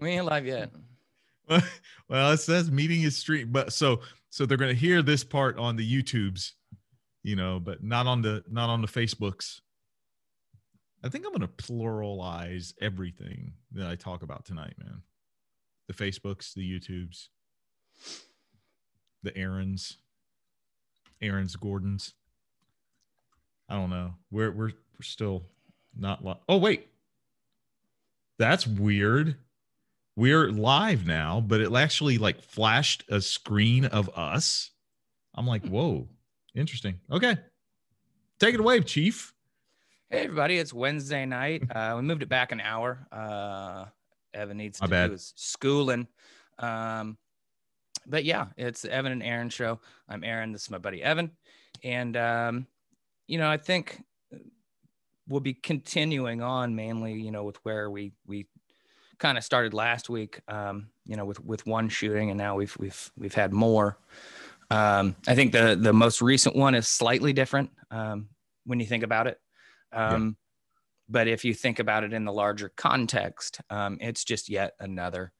We ain't live yet. Well, it says meeting is stream, but so they're going to hear this part on the YouTubes, but not on the Facebooks. I think I'm going to pluralize everything that I talk about tonight, man. The Facebooks, the YouTubes, the Aaron's Gordon's. I don't know. We're still not live. Oh wait, that's weird. We're live now, but it actually like flashed a screen of us. I'm like, whoa, interesting. Okay, take it away, Chief. Hey everybody, it's Wednesday night. We moved it back an hour. Evan needs to do his schooling. But yeah, it's Evan and Aaron show. I'm Aaron. This is my buddy Evan. And, I think we'll be continuing on mainly, with where we kind of started last week, with one shooting, and now we've had more. I think the most recent one is slightly different when you think about it. But if you think about it in the larger context, it's just yet another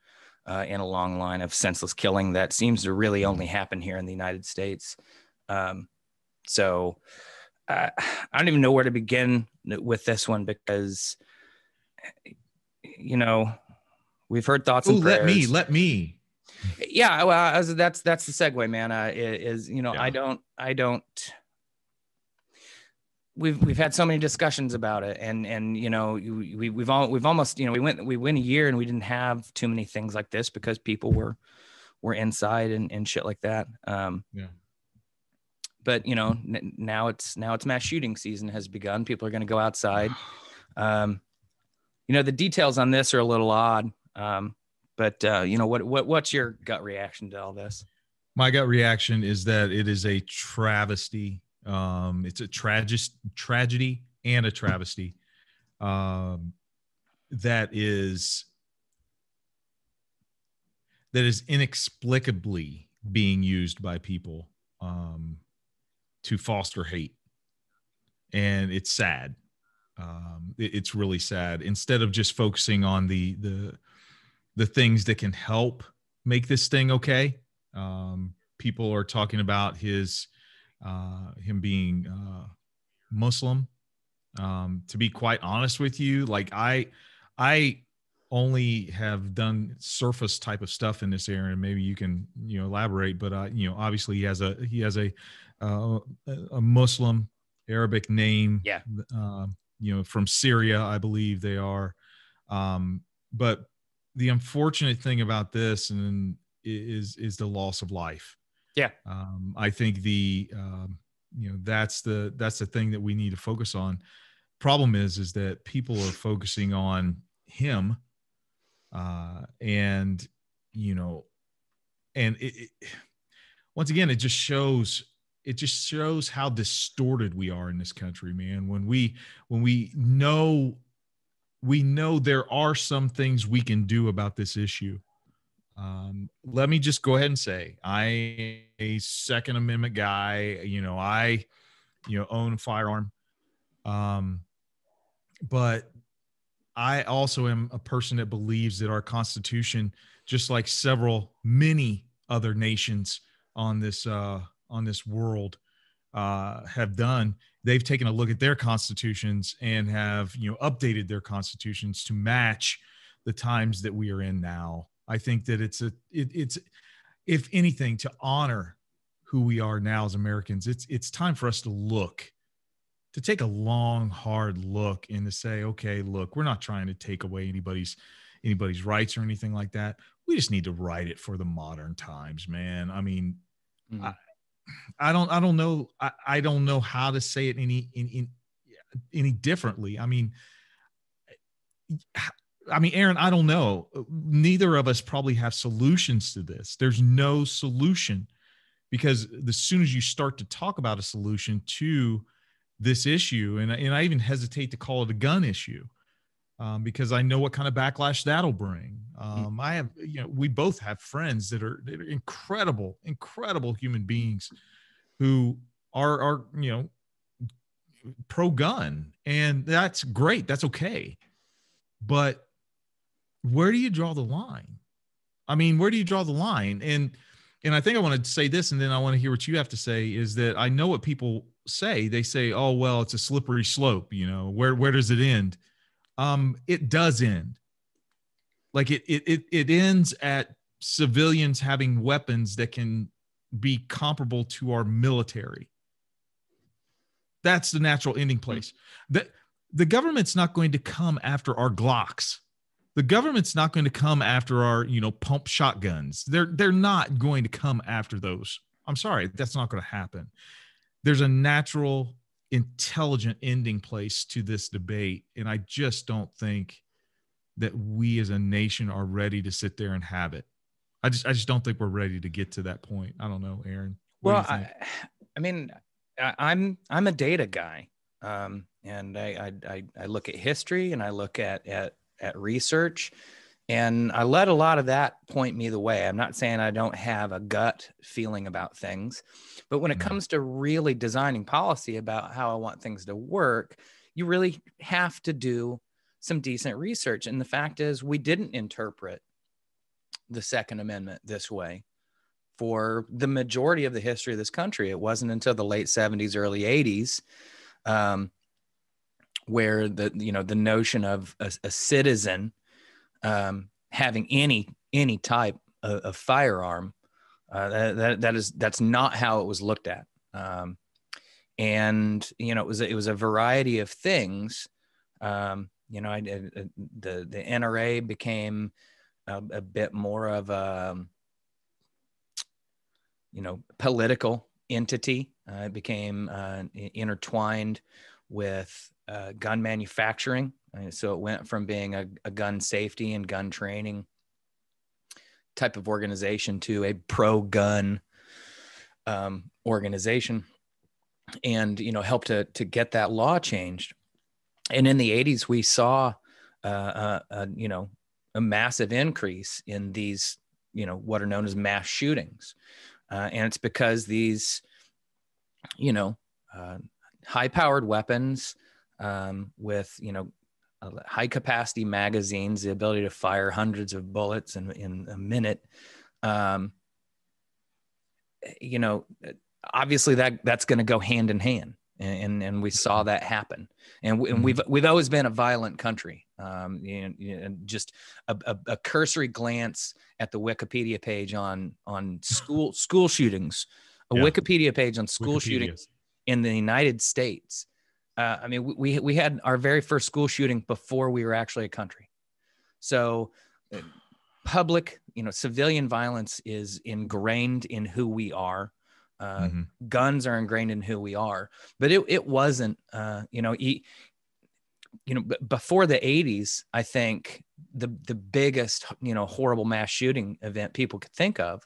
in a long line of senseless killing that seems to really only happen here in the United States. So I don't even know where to begin with this one because, we've heard thoughts and prayers. Let me. Yeah, well, that's the segue, man. I don't. We've had so many discussions about it, and we've almost we went a year and we didn't have too many things like this because people were inside and shit like that. But now it's mass shooting season has begun. People are going to go outside. The details on this are a little odd. But what's your gut reaction to all this? My gut reaction is that it is a travesty. It's a tragedy and a travesty. That is inexplicably being used by people to foster hate, and it's sad. It's really sad. Instead of just focusing on the things that can help make this thing okay, people are talking about him being Muslim. To be quite honest with you, like I only have done surface type of stuff in this area, and maybe you can elaborate. But obviously he has a Muslim Arabic name. Yeah. From Syria, I believe they are. But the unfortunate thing about this is the loss of life. Yeah. I think that's the thing that we need to focus on. Problem is that people are focusing on him, and once again, it just shows how distorted we are in this country, man. When we know there are some things we can do about this issue. Let me just go ahead and say I'm a Second Amendment guy. I own a firearm. But I also am a person that believes that our Constitution, just like many other nations on this world have done, they've taken a look at their constitutions and have updated their constitutions to match the times that we are in now. I think that it's if anything, to honor who we are now as Americans. It's time for us to take a long, hard look and to say, okay, look, we're not trying to take away anybody's rights or anything like that. We just need to write it for the modern times, man. I mean, I don't know. I don't know how to say it any differently. I mean, Aaron, I don't know. Neither of us probably have solutions to this. There's no solution, because as soon as you start to talk about a solution to this issue, and I even hesitate to call it a gun issue, because I know what kind of backlash that'll bring. I have, we both have friends that are incredible human beings who are pro-gun, and that's great. That's okay. But where do you draw the line? I mean, where do you draw the line? And I think I want to say this, and then I want to hear what you have to say, is that I know what people say. They say, oh, well, it's a slippery slope. You know, where does it end? It does end. Like it ends at civilians having weapons that can be comparable to our military. That's the natural ending place. The government's not going to come after our Glocks. The government's not going to come after our, pump shotguns. They're not going to come after those. I'm sorry, that's not going to happen. There's a natural, intelligent ending place to this debate, and I just don't think that we as a nation are ready to sit there and have it. I just don't think we're ready to get to that point. I don't know, Aaron. What do you think? I mean, I'm a data guy, and I look at history and I look at research, and I let a lot of that point me the way. I'm not saying I don't have a gut feeling about things, but when it comes to really designing policy about how I want things to work, you really have to do some decent research. And the fact is, we didn't interpret the Second Amendment this way for the majority of the history of this country. It wasn't until the late 70s, early 80s, where the notion of a citizen having any type of firearm, that's not how it was looked at. And it was a variety of things. The NRA became a bit more of a political entity. It became intertwined with gun manufacturing. So it went from being a gun safety and gun training type of organization to a pro-gun organization, and helped to get that law changed. And in the 80s, we saw a massive increase in these what are known as mass shootings, and it's because these high-powered weapons with high capacity magazines, the ability to fire hundreds of bullets in a minute. Obviously that's going to go hand in hand. And we saw that happen. And we've always been a violent country. Just a cursory glance at the Wikipedia page on school shootings, Wikipedia page on school shootings in the United States. We had our very first school shooting before we were actually a country. So public, civilian violence is ingrained in who we are. Guns are ingrained in who we are, but it wasn't, before the 80s, I think the biggest, horrible mass shooting event people could think of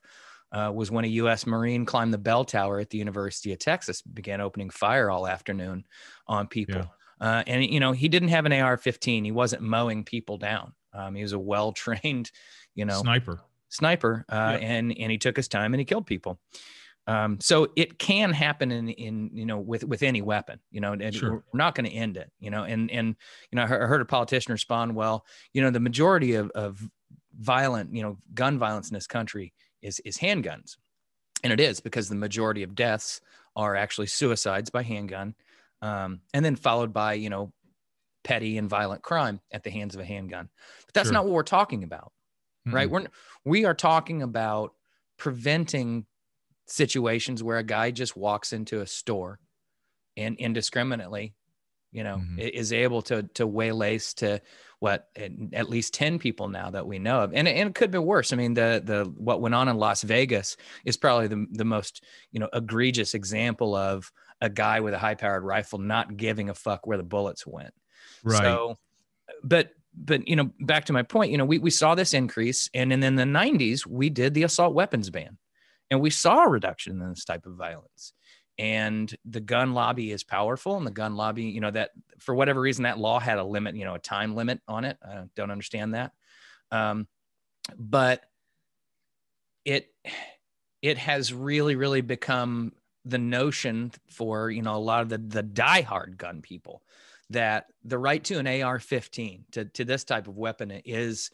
was when a U.S. Marine climbed the bell tower at the University of Texas, began opening fire all afternoon on people. Yeah. And he didn't have an AR-15. He wasn't mowing people down. He was a well-trained, sniper. And he took his time and he killed people. So it can happen in with any weapon, and sure. We're not going to end it, and I heard a politician respond, well, the majority of violent, gun violence in this country is handguns. And it is, because the majority of deaths are actually suicides by handgun, and then followed by, petty and violent crime at the hands of a handgun. But that's not what we're talking about, right? We are talking about preventing situations where a guy just walks into a store and indiscriminately, is able to waylace to at least 10 people now that we know of. And it could be worse. I mean, what went on in Las Vegas is probably the most, egregious example of a guy with a high powered rifle not giving a fuck where the bullets went. Right. So, but back to my point, we saw this increase, and in the 90s, we did the assault weapons ban. And we saw a reduction in this type of violence. And the gun lobby is powerful. And the gun lobby, that for whatever reason, that law had a limit, a time limit on it. I don't understand that. But it has really, really become the notion for, a lot of the diehard gun people that the right to an AR-15 to this type of weapon is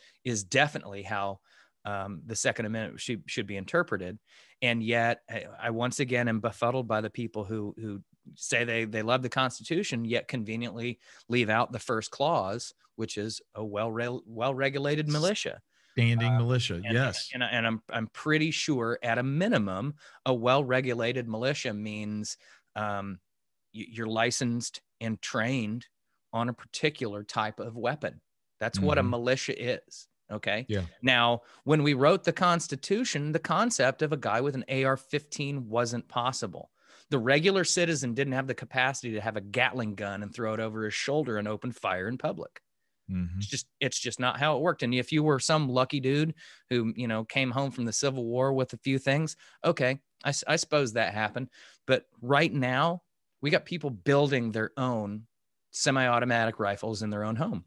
definitely how the Second Amendment should be interpreted. And yet I once again am befuddled by the people who say they love the Constitution, yet conveniently leave out the first clause, which is a well-regulated militia. Standing militia. Yes. And I'm pretty sure at a minimum, a well-regulated militia means you're licensed and trained on a particular type of weapon. That's what a militia is. Okay. Yeah. Now, when we wrote the Constitution, the concept of a guy with an AR-15 wasn't possible. The regular citizen didn't have the capacity to have a Gatling gun and throw it over his shoulder and open fire in public. It's just not how it worked. And if you were some lucky dude who, came home from the Civil War with a few things, okay, I suppose that happened. But right now, we got people building their own semi-automatic rifles in their own home.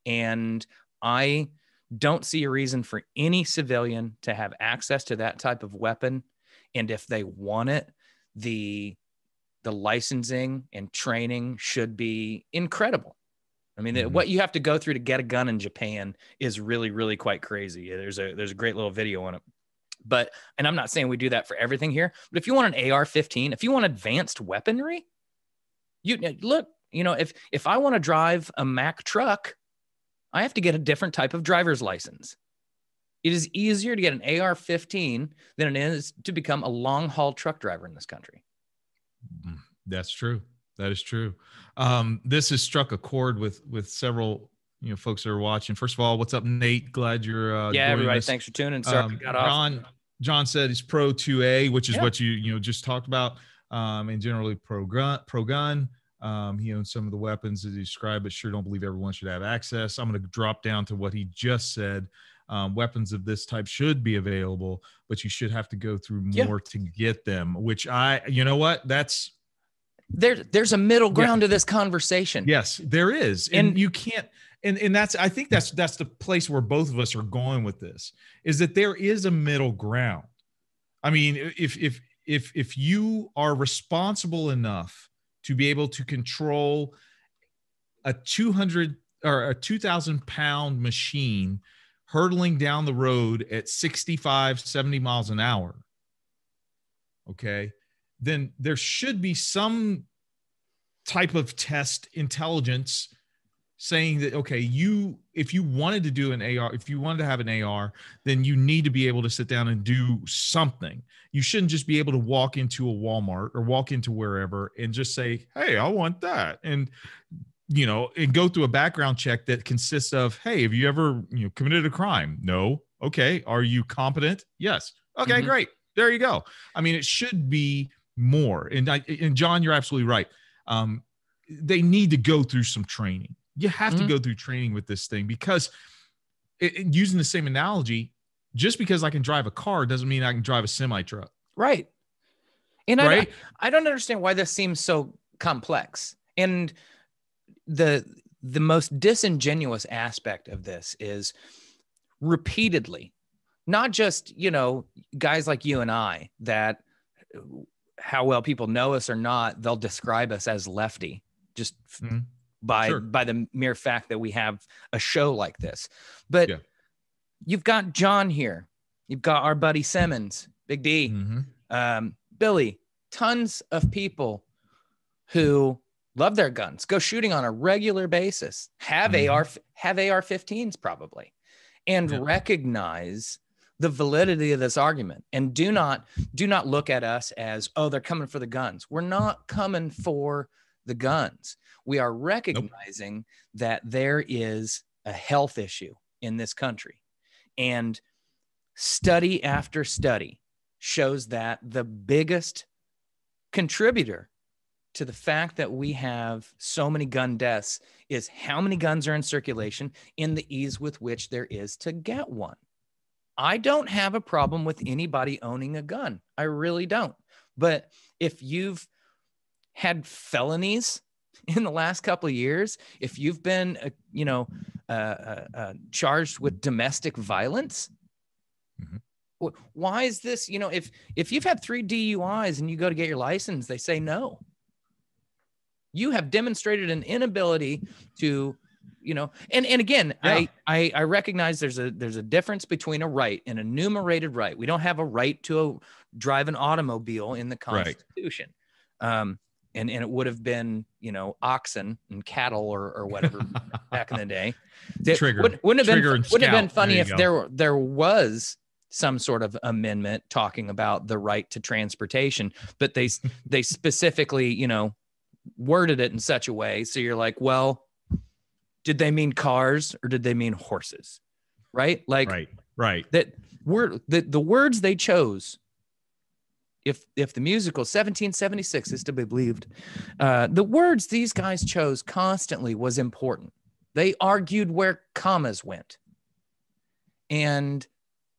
And I don't see a reason for any civilian to have access to that type of weapon. And if they want it, the licensing and training should be incredible. I mean, what you have to go through to get a gun in Japan is really, really quite crazy. There's a great little video on it. And I'm not saying we do that for everything here, but if you want an AR-15, if you want advanced weaponry, if I want to drive a Mack truck, I have to get a different type of driver's license. It is easier to get an AR-15 than it is to become a long haul truck driver in this country. That's true. That is true. This has struck a chord with several, folks that are watching. First of all, what's up, Nate? Glad you're everybody. Us. Thanks for tuning. Sorry, got off. John said he's pro 2A, which is what you just talked about, and generally pro gun. He owns some of the weapons that he described, but sure don't believe everyone should have access. I'm going to drop down to what he just said. Weapons of this type should be available, but you should have to go through more to get them, which there's a middle ground to this conversation. Yes, there is. And you can't, and I think that's the place where both of us are going with this, is that there is a middle ground. I mean, if you are responsible enough to be able to control a 200 or a 2,000 pound machine hurtling down the road at 65, 70 miles an hour, okay, then there should be some type of test intelligence saying that, okay, if you wanted to do an AR, if you wanted to have an AR, then you need to be able to sit down and do something. You shouldn't just be able to walk into a Walmart or walk into wherever and just say, hey, I want that. And go through a background check that consists of, hey, have you ever, committed a crime? No. Okay. Are you competent? Yes. Okay, great. There you go. I mean, it should be more. And John, you're absolutely right. They need to go through some training. You have to go through training with this thing, because using the same analogy, just because I can drive a car doesn't mean I can drive a semi truck. Right. And I don't understand why this seems so complex. And the most disingenuous aspect of this is repeatedly, not just, guys like you and I, that how well people know us or not, they'll describe us as lefty just by the mere fact that we have a show like this. But you've got John here. You've got our buddy Simmons, Big D, Billy, tons of people who love their guns, go shooting on a regular basis, have AR-15s probably, and recognize the validity of this argument. And do not look at us as, oh, they're coming for the guns. We're not coming for the guns. We are recognizing that there is a health issue in this country. And study after study shows that the biggest contributor to the fact that we have so many gun deaths is how many guns are in circulation and the ease with which there is to get one. I don't have a problem with anybody owning a gun. I really don't. But if you've had felonies in the last couple of years, if you've been, charged with domestic violence, why is this, if you've had 3 DUIs and you go to get your license, they say no. You have demonstrated an inability to, and again, Yeah. I recognize there's a difference between a right and a enumerated right. We don't have a right to drive an automobile in the Constitution. Right. And it would have been, oxen and cattle or whatever back in the day. Wouldn't have been funny if there was some sort of amendment talking about the right to transportation, but they specifically, worded it in such a way. So you're like, well, did they mean cars or did they mean horses? Right. Like, right. That the words they chose. If the musical 1776 is to be believed, the words these guys chose constantly was important. They argued where commas went. And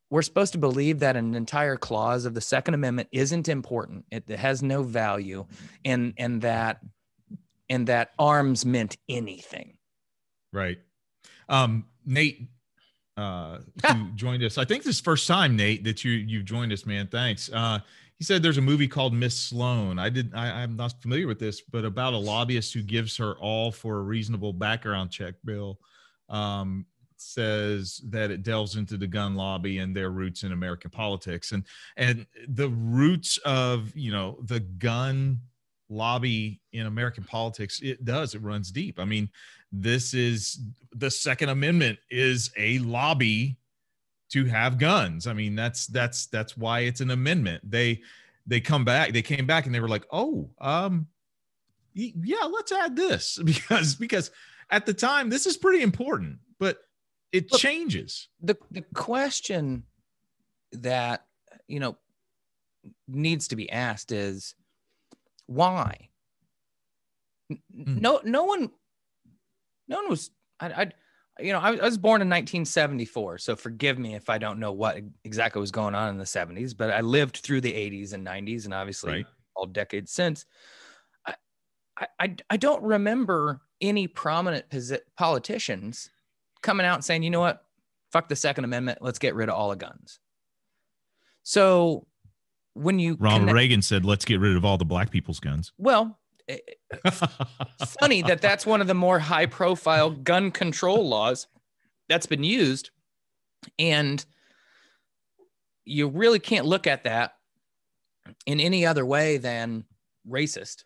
we're supposed to believe that an entire clause of the Second Amendment isn't important. It has no value, and that arms meant anything. Right. Nate, who joined us. I think this is the first time, Nate, that you've joined us, man. Thanks. He said there's a movie called Miss Sloan. I'm not familiar with this, but about a lobbyist who gives her all for a reasonable background check bill. Says that it delves into the gun lobby and their roots in American politics, and the roots of, the gun lobby in American politics. It runs deep. I mean, this is the Second Amendment is a lobby to have guns. I mean, that's why it's an amendment. They came back and they were like, yeah, let's add this because at the time this is pretty important, but it changes. The question that, needs to be asked is why? No one was, I was born in 1974, so forgive me if I don't know what exactly was going on in the 70s, but I lived through the 80s and 90s and obviously all decades since. I don't remember any prominent politicians coming out and saying, you know what, fuck the Second Amendment, let's get rid of all the guns. So when Ronald Reagan said, let's get rid of all the black people's guns. Well, funny that's one of the more high profile gun control laws that's been used. And you really can't look at that in any other way than racist.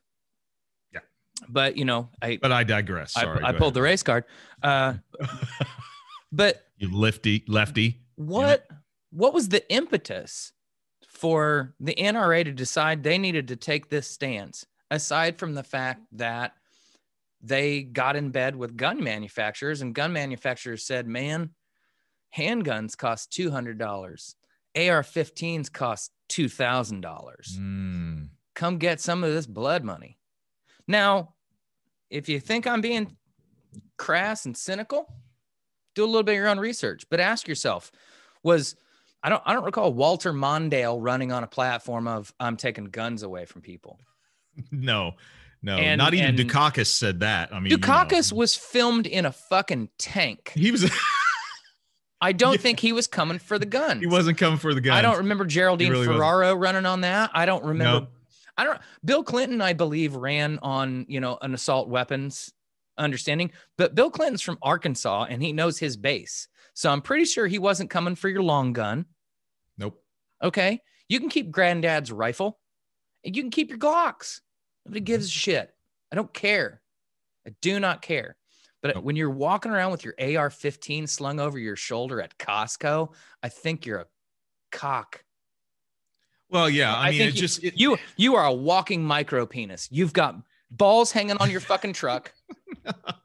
Yeah. But, I digress. Sorry. I pulled the race card. But you lefty. What was the impetus for the NRA to decide they needed to take this stance, aside from the fact that they got in bed with gun manufacturers and gun manufacturers said, man, handguns cost $200. AR-15s cost $2,000. Come get some of this blood money. Now, if you think I'm being crass and cynical, do a little bit of your own research, but ask yourself, I don't recall Walter Mondale running on a platform of I'm taking guns away from people. No, not even Dukakis said that. I mean, Dukakis was filmed in a fucking tank. He was. I don't think he was coming for the guns. He wasn't coming for the guns. I don't remember Geraldine Ferraro running on that. I don't remember. Nope. Bill Clinton, I believe, ran on, an assault weapons understanding, but Bill Clinton's from Arkansas and he knows his base. So I'm pretty sure he wasn't coming for your long gun. Nope. Okay. You can keep granddad's rifle and you can keep your Glocks. Nobody gives a shit. I don't care. I do not care. But when you're walking around with your AR-15 slung over your shoulder at Costco, I think you're a cock. Well, yeah. I mean, you are a walking micro penis. You've got balls hanging on your fucking truck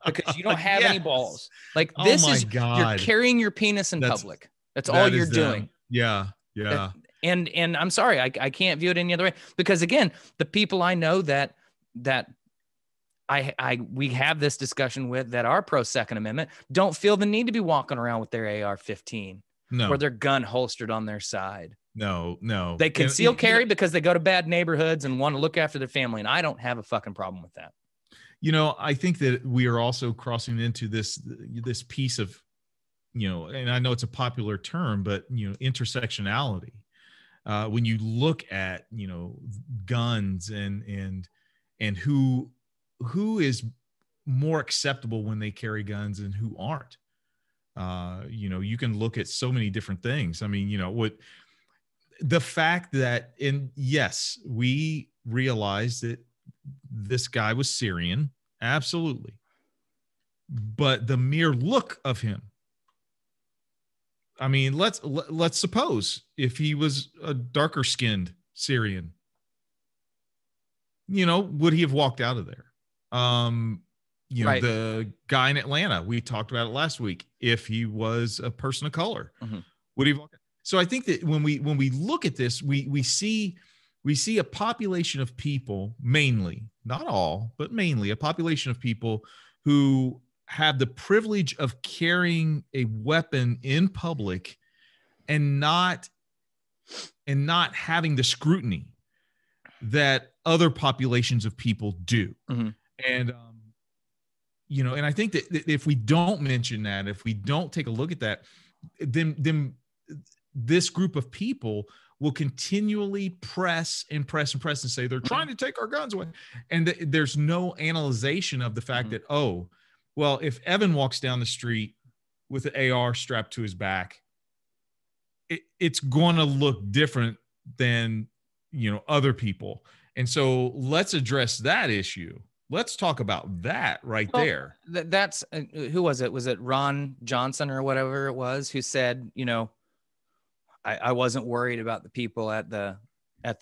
because you don't have any balls. Like this you're carrying your penis in public. That's all you're doing. Yeah. And I'm sorry, I can't view it any other way because again, the people I know that we have this discussion with that are pro Second Amendment don't feel the need to be walking around with their AR-15 or their gun holstered on their side. No. They conceal carry because they go to bad neighborhoods and want to look after their family. And I don't have a fucking problem with that. I think that we are also crossing into this piece of, and I know it's a popular term, but, intersectionality. When you look at, guns and who who is more acceptable when they carry guns and who aren't. You can look at so many different things. I mean, what the fact that, and yes, we realized that this guy was Syrian, absolutely. But the mere look of him, I mean, let's suppose if he was a darker skinned Syrian, would he have walked out of there? Right. The guy in Atlanta, we talked about it last week. If he was a person of color, would he walk out? So I think that when we look at this, we see a population of people, mainly, not all, but mainly a population of people who have the privilege of carrying a weapon in public and not having the scrutiny that other populations of people do. And and I think that if we don't mention that, if we don't take a look at that, then this group of people will continually press and say they're trying to take our guns away. And there's no analyzation of the fact that, oh, well, if Evan walks down the street with an AR strapped to his back, it's going to look different than, other people. And so let's address that issue. Let's talk about that there. That's who was it? Was it Ron Johnson or whatever it was who said, I wasn't worried about the people at the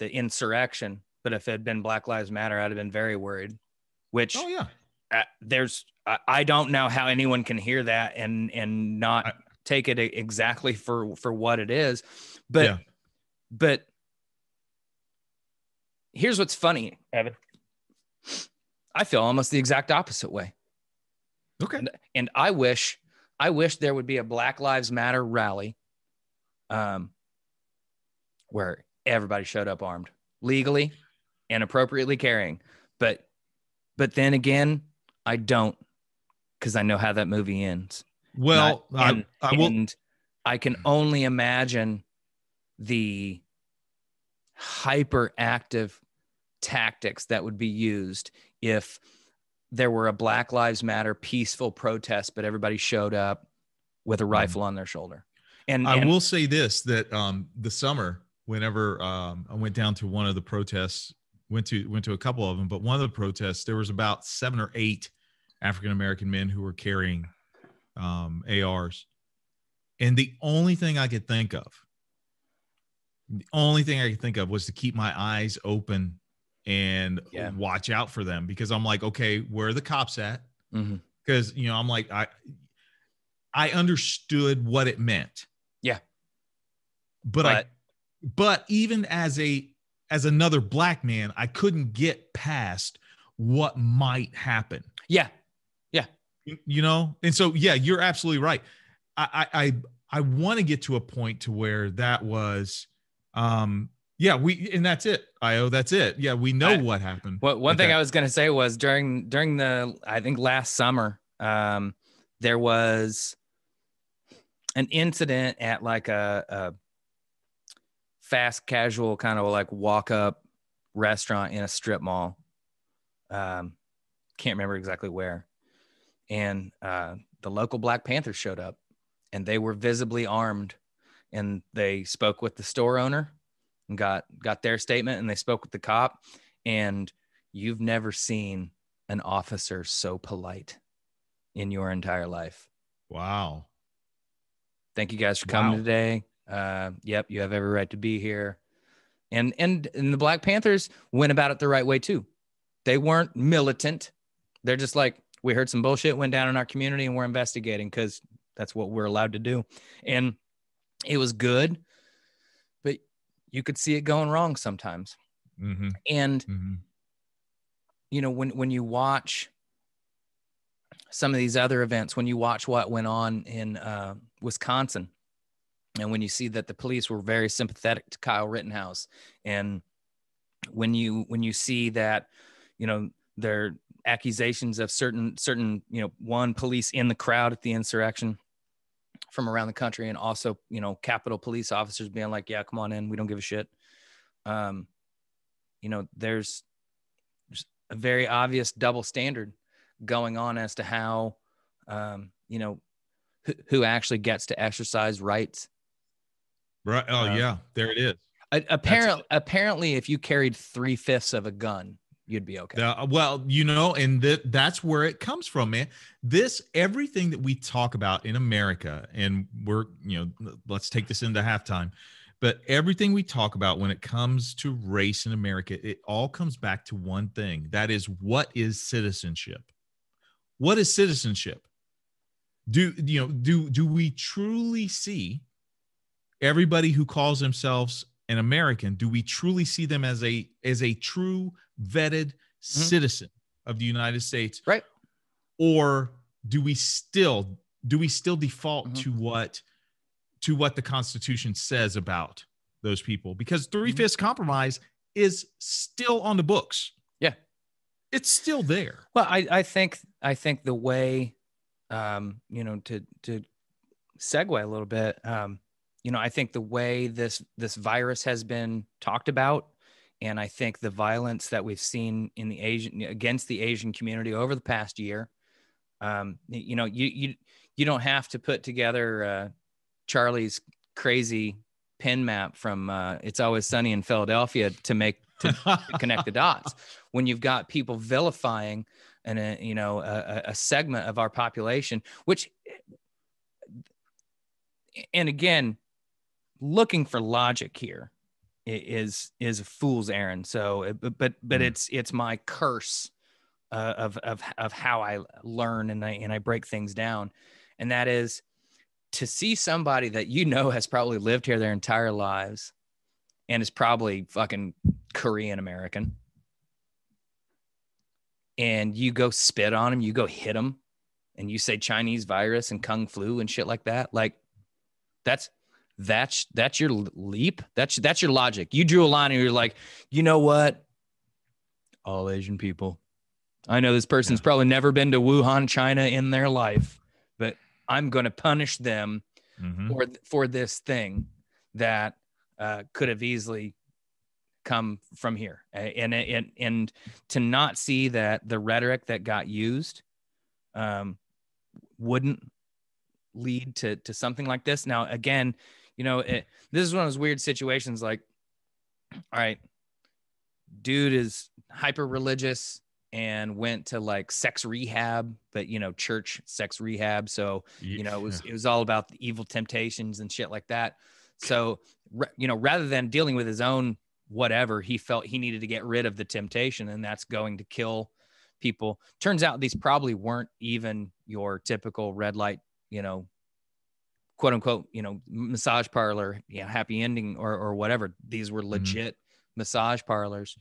insurrection, but if it had been Black Lives Matter, I'd have been very worried. Which, I don't know how anyone can hear that and not take it exactly for what it is, but here's what's funny, Evan. I feel almost the exact opposite way. Okay, and I wish there would be a Black Lives Matter rally, where everybody showed up armed, legally and appropriately carrying. But then again, I don't, because I know how that movie ends. Well, and I can only imagine the hyperactive tactics that would be used if there were a Black Lives Matter peaceful protest, but everybody showed up with a rifle on their shoulder. And I will say this, that the summer, whenever I went down to one of the protests, went to a couple of them, but one of the protests, there was about 7 or 8 African-American men who were carrying ARs. And the only thing I could think of was to keep my eyes open and watch out for them, because I'm like, okay, where are the cops at? Because, I'm like, I understood what it meant. Yeah. But even as another black man, I couldn't get past what might happen. Yeah. And so, you're absolutely right. I want to get to a point to where that was, and that's it. That's it. Yeah. We know what happened. One thing I was going to say was during the, I think last summer, there was an incident at like a fast casual kind of like walk up restaurant in a strip mall. Can't remember exactly where. And the local Black Panthers showed up, and they were visibly armed, and they spoke with the store owner and got their statement, and they spoke with the cop. And you've never seen an officer so polite in your entire life. Wow. Thank you guys for coming today. Yep, you have every right to be here. And the Black Panthers went about it the right way too. They weren't militant. They're just like, we heard some bullshit went down in our community and we're investigating because that's what we're allowed to do. And it was good, but you could see it going wrong sometimes. And, when you watch some of these other events, when you watch what went on in Wisconsin, and when you see that the police were very sympathetic to Kyle Rittenhouse, and when you see that, their accusations of certain, one, police in the crowd at the insurrection from around the country, and also, Capitol police officers being like, yeah, come on in, we don't give a shit. There's a very obvious double standard going on as to how, who actually gets to exercise rights. Right. Oh yeah, there it is. Apparently, if you carried 3/5 of a gun, you'd be okay. Well, and that's where it comes from, man. Everything that we talk about in America, and let's take this into halftime, but everything we talk about when it comes to race in America, it all comes back to one thing. That is, what is citizenship? What is citizenship? Do we truly see everybody who calls themselves an American? Do we truly see them as a true vetted citizen of the United States? Right. Or do we still default to what the Constitution says about those people? Because 3/5 compromise is still on the books. Yeah. It's still there. Well, I think the way, to segue a little bit, I think the way this virus has been talked about, and I think the violence that we've seen against the Asian community over the past year, you don't have to put together Charlie's crazy pin map from It's Always Sunny in Philadelphia to connect the dots. When you've got people vilifying a segment of our population, and again, looking for logic here is a fool's errand. So, but it's my curse of how I learn and I break things down, and that is to see somebody that has probably lived here their entire lives and is probably fucking Korean American, and you go spit on him, you go hit him, and you say Chinese virus and Kung flu and shit like that. Like that's your leap. That's your logic. You drew a line and you're like, you know what? All Asian people. I know this person's probably never been to Wuhan, China in their life, but I'm going to punish them for this thing that could have easily come from here. And to not see that the rhetoric that got used wouldn't lead to something like this. Now, again, this is one of those weird situations. Like, all right, dude is hyper religious and went to like sex rehab, but church sex rehab. So, it was all about the evil temptations and shit like that. So, rather than dealing with his own whatever, he felt he needed to get rid of the temptation, and that's going to kill people. Turns out these probably weren't even your typical red light, quote unquote, massage parlor, happy ending or whatever. These were legit massage parlors.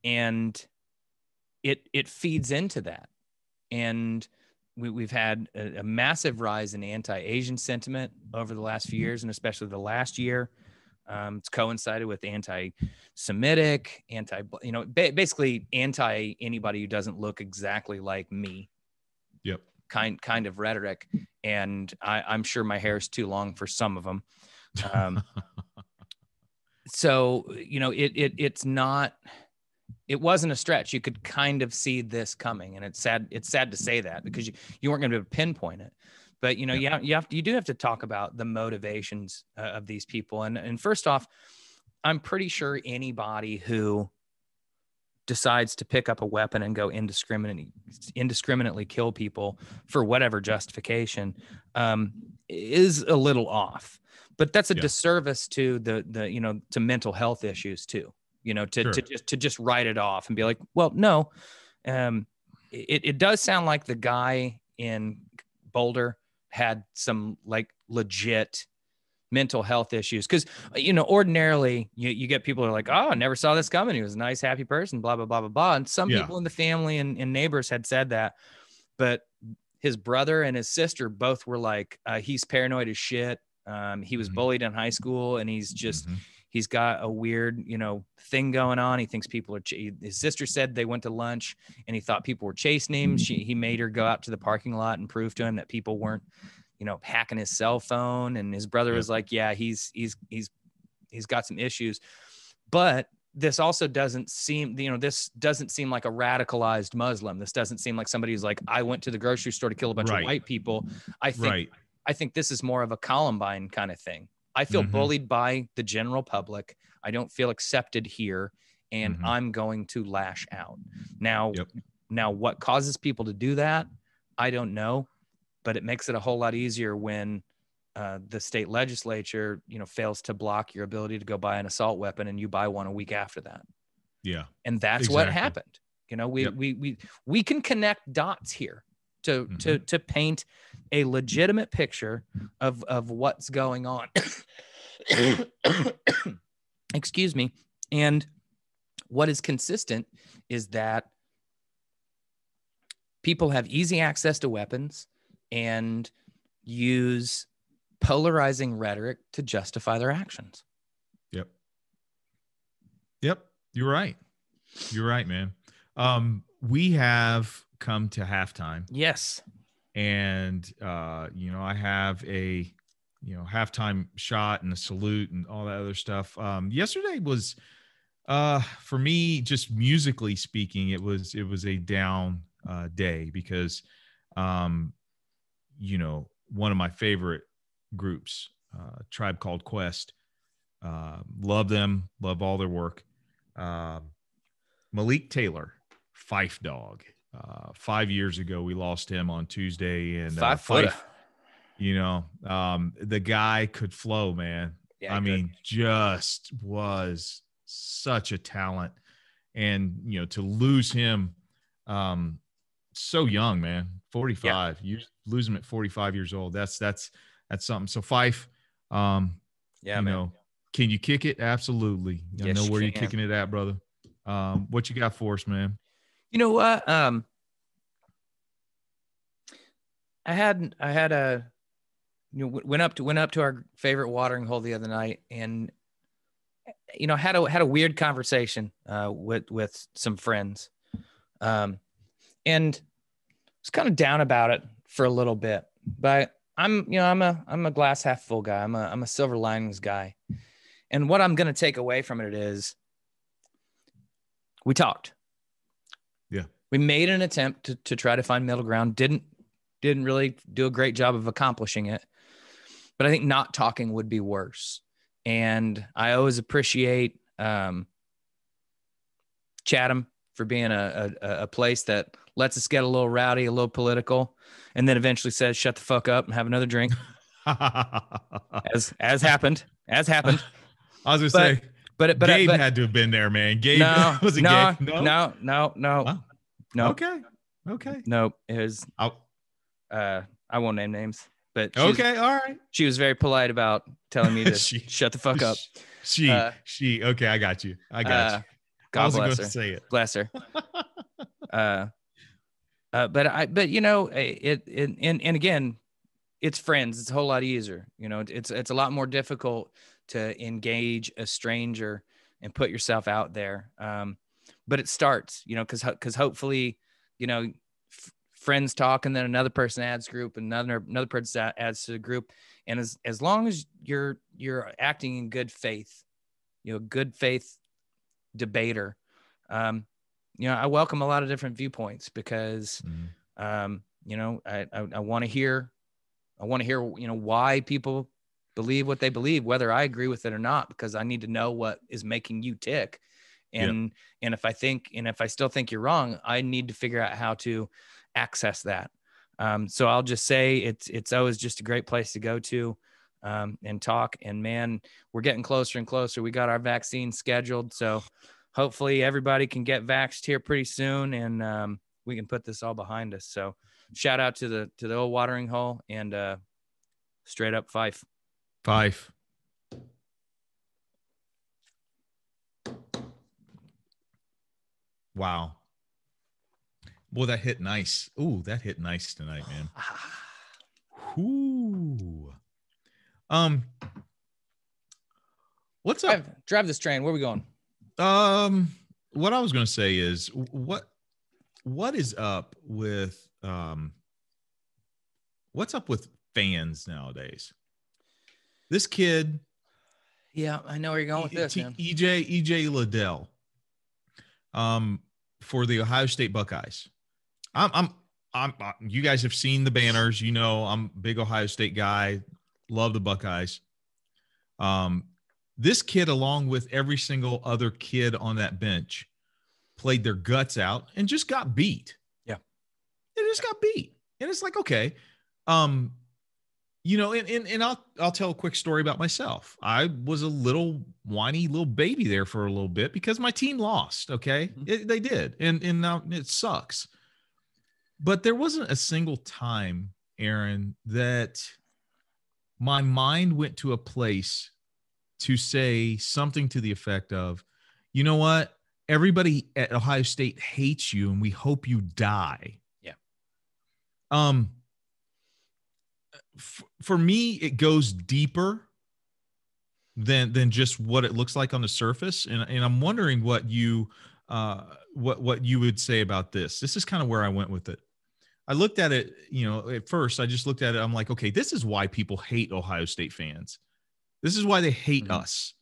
And it feeds into that. And we've had a massive rise in anti-Asian sentiment over the last few years, and especially the last year. It's coincided with anti-Semitic, basically anti anybody who doesn't look exactly like me. Yep. Kind of rhetoric. And I'm sure my hair is too long for some of them. So, it wasn't a stretch. You could kind of see this coming, and it's sad to say that, because you weren't going to be able to pinpoint it. But you do have to talk about the motivations of these people. And first off, I'm pretty sure anybody who decides to pick up a weapon and go indiscriminately kill people for whatever justification is a little off. But that's a disservice to to mental health issues too. To just write it off and be like, well, no. It does sound like the guy in Boulder had some like legit mental health issues. Cause ordinarily you get people who are like, oh, I never saw this coming. He was a nice, happy person, blah, blah, blah, blah, blah. And some people in the family and neighbors had said that, but his brother and his sister both were like, he's paranoid as shit. He was bullied in high school, and he's just, he's got a weird, thing going on. He thinks people are, his sister said they went to lunch and he thought people were chasing him. He made her go out to the parking lot and prove to him that people weren't, hacking his cell phone. And his brother was like, yeah, he's got some issues. But this also doesn't seem, this doesn't seem like a radicalized Muslim. This doesn't seem like somebody who's like, I went to the grocery store to kill a bunch of white people. I think this is more of a Columbine kind of thing. I feel bullied by the general public. I don't feel accepted here, and I'm going to lash out. Now, what causes people to do that? I don't know, but it makes it a whole lot easier when the state legislature, fails to block your ability to go buy an assault weapon, and you buy one a week after that. Yeah. And that's what happened. We can connect dots here to paint a legitimate picture of what's going on. Excuse me. And what is consistent is that people have easy access to weapons and use polarizing rhetoric to justify their actions. Yep. You're right. You're right, man. We have come to halftime. Yes. And, I have a, halftime shot and a salute and all that other stuff. Yesterday was, for me, just musically speaking, it was a down day because, one of my favorite groups, Tribe Called Quest, love them, love all their work. Malik Taylor, Fife Dog. 5 years ago, we lost him on Tuesday, and Fife, the guy could flow, man. Yeah, I mean, just was such a talent, and to lose him, so young, man, 45. You lose him at 45 years old. That's something. So Fife, can you kick it? Absolutely. I know where you're kicking it at, brother. What you got for us, man? You know what? I had a, went up to our favorite watering hole the other night, and had a weird conversation with some friends, and was kind of down about it for a little bit. But I'm a glass half full guy. I'm a silver linings guy, and what I'm gonna take away from it is we talked. Yeah, we made an attempt to try to find middle ground. Didn't really do a great job of accomplishing it, but I think not talking would be worse. And I always appreciate Chatham for being a place that lets us get a little rowdy, a little political, and then eventually says, shut the fuck up and have another drink. as happened. I was going to say, but Gabe had to have been there, man. Gabe, was it Gabe? No. Oh. No. Okay. No, it was, I won't name names, but all right. She was very polite about telling me to shut the fuck up. She, okay. I got you. God bless her. Say it. Bless her. But again, it's friends. It's a whole lot easier. It's a lot more difficult to engage a stranger and put yourself out there. But it starts, because hopefully, friends talk, and then another person adds group, and another person adds to the group. And as long as you're acting in good faith, good faith debater, I welcome a lot of different viewpoints because, I want to hear why people believe what they believe, whether I agree with it or not, because I need to know what is making you tick. And if I still think you're wrong, I need to figure out how to access that. So I'll just say it's always just a great place to go to and talk. And man, we're getting closer and closer. We got our vaccine scheduled, so hopefully everybody can get vaxxed here pretty soon, and we can put this all behind us. So shout out to the old watering hole, and straight up Fife. Wow. Well, that hit nice. Ooh, that hit nice tonight, man. Ooh. What's up? Drive this train. Where are we going? What I was going to say is what is up with what's up with fans nowadays? This kid Yeah, I know where you're going with this, man. EJ Liddell, for the Ohio State Buckeyes. You guys have seen the banners. You know, I'm a big Ohio State guy. Love the Buckeyes. This kid, along with every single other kid on that bench, played their guts out and just got beat. Yeah. They just got beat. And it's like, okay. You know, and I'll tell a quick story about myself. I was a little whiny little baby there for a little bit because my team lost. Okay. Mm-hmm. They did. And now it sucks. But there wasn't a single time, Aaron, that my mind went to a place to say something to the effect of, you know what? Everybody at Ohio State hates you and we hope you die. Yeah. For me, it goes deeper than just what it looks like on the surface. And I'm wondering what you would say about this. This is kind of where I went with it. I looked at it, you know, at first I just looked at it. I'm like, okay, this is why people hate Ohio State fans. This is why they hate us.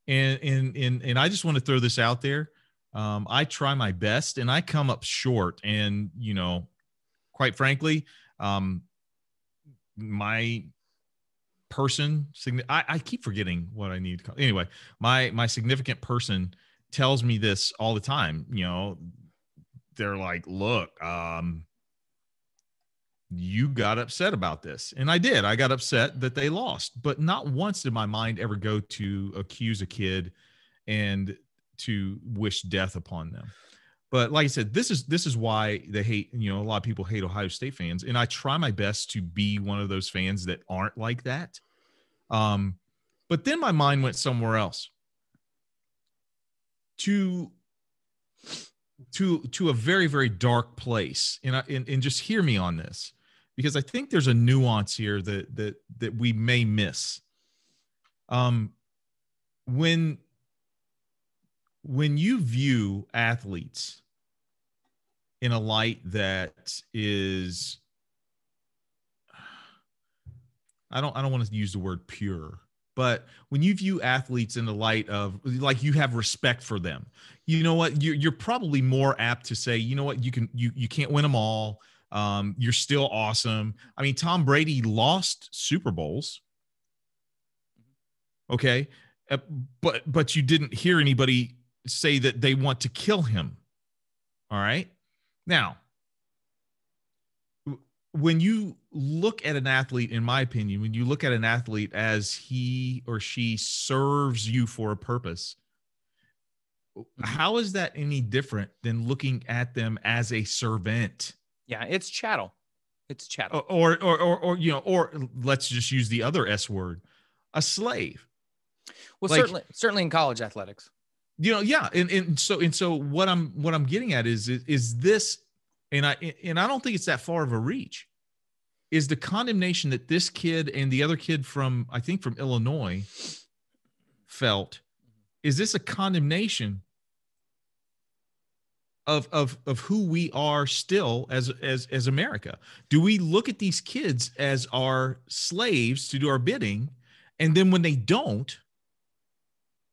And I just want to throw this out there. I try my best and I come up short. And, you know, quite frankly, my person, I keep forgetting what I need to call. Anyway, my significant person tells me this all the time. You know, they're like, look, you got upset about this. And I did. I got upset that they lost, but not once did my mind ever go to accuse a kid and to wish death upon them. But like I said, this is why they hate, you know, a lot of people hate Ohio State fans. And I try my best to be one of those fans that aren't like that. But then my mind went somewhere else to a very, very dark place. And just hear me on this, because I think there's a nuance here that we may miss. When you view athletes in a light that is, I don't want to use the word pure, but when you view athletes in the light of, like, you have respect for them, you know what, you're probably more apt to say, you know what, you can't win them all. You're still awesome. I mean, Tom Brady lost Super Bowls. Okay. But you didn't hear anybody say that they want to kill him. All right. Now, when you look at an athlete, in my opinion, when you look at an athlete as he or she serves you for a purpose, how is that any different than looking at them as a servant? Yeah, it's chattel. It's chattel. Or you know, or let's just use the other S word, a slave. Well, like, certainly in college athletics. You know, yeah, and so what I'm getting at is this, and I don't think it's that far of a reach, is the condemnation that this kid and the other kid from Illinois felt. Is this a condemnation of who we are still as America? Do we look at these kids as our slaves to do our bidding, and then when they don't,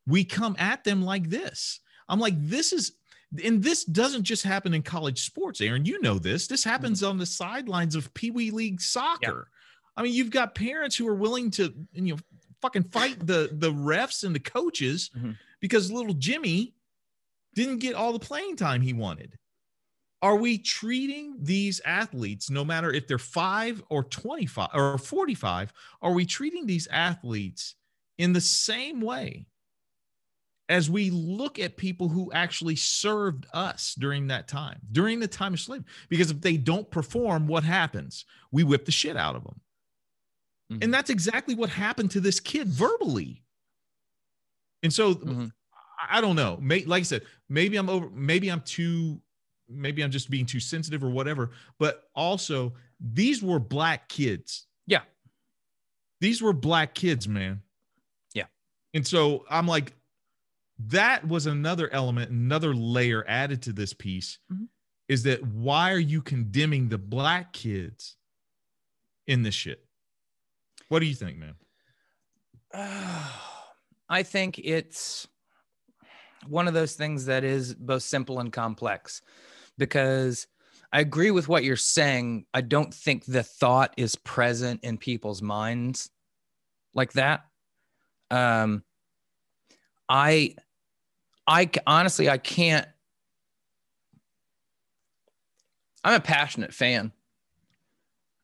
we come at them like this? I'm like, this doesn't just happen in college sports, Aaron. You know this. This happens on the sidelines of Pee Wee League soccer. Yeah. I mean, you've got parents who are willing to, you know, fucking fight the refs and the coaches because little Jimmy didn't get all the playing time he wanted. Are we treating these athletes, no matter if they're 5 or 25 or 45, are we treating these athletes in the same way as we look at people who actually served us during that time, during the time of slavery? Because if they don't perform, what happens? We whip the shit out of them. And that's exactly what happened to this kid verbally. And so I don't know. Like I said, maybe I'm just being too sensitive or whatever, but also these were black kids. Yeah. These were black kids, man. Yeah. And so I'm like, that was another element, another layer added to this piece, is that why are you condemning the black kids in this shit? What do you think, man? I think it's one of those things that is both simple and complex, because I agree with what you're saying. I don't think the thought is present in people's minds like that. Um, I honestly, I can't. I'm a passionate fan.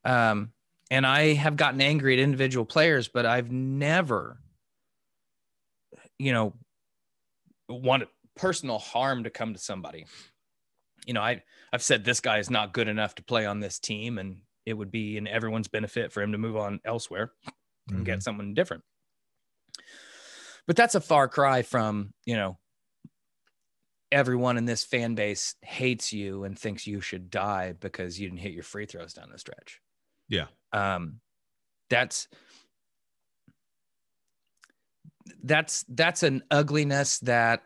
And I have gotten angry at individual players, but I've never, wanted personal harm to come to somebody. I've said this guy is not good enough to play on this team, and it would be in everyone's benefit for him to move on elsewhere and get someone different. But that's a far cry from, everyone in this fan base hates you and thinks you should die because you didn't hit your free throws down the stretch. Yeah. That's an ugliness that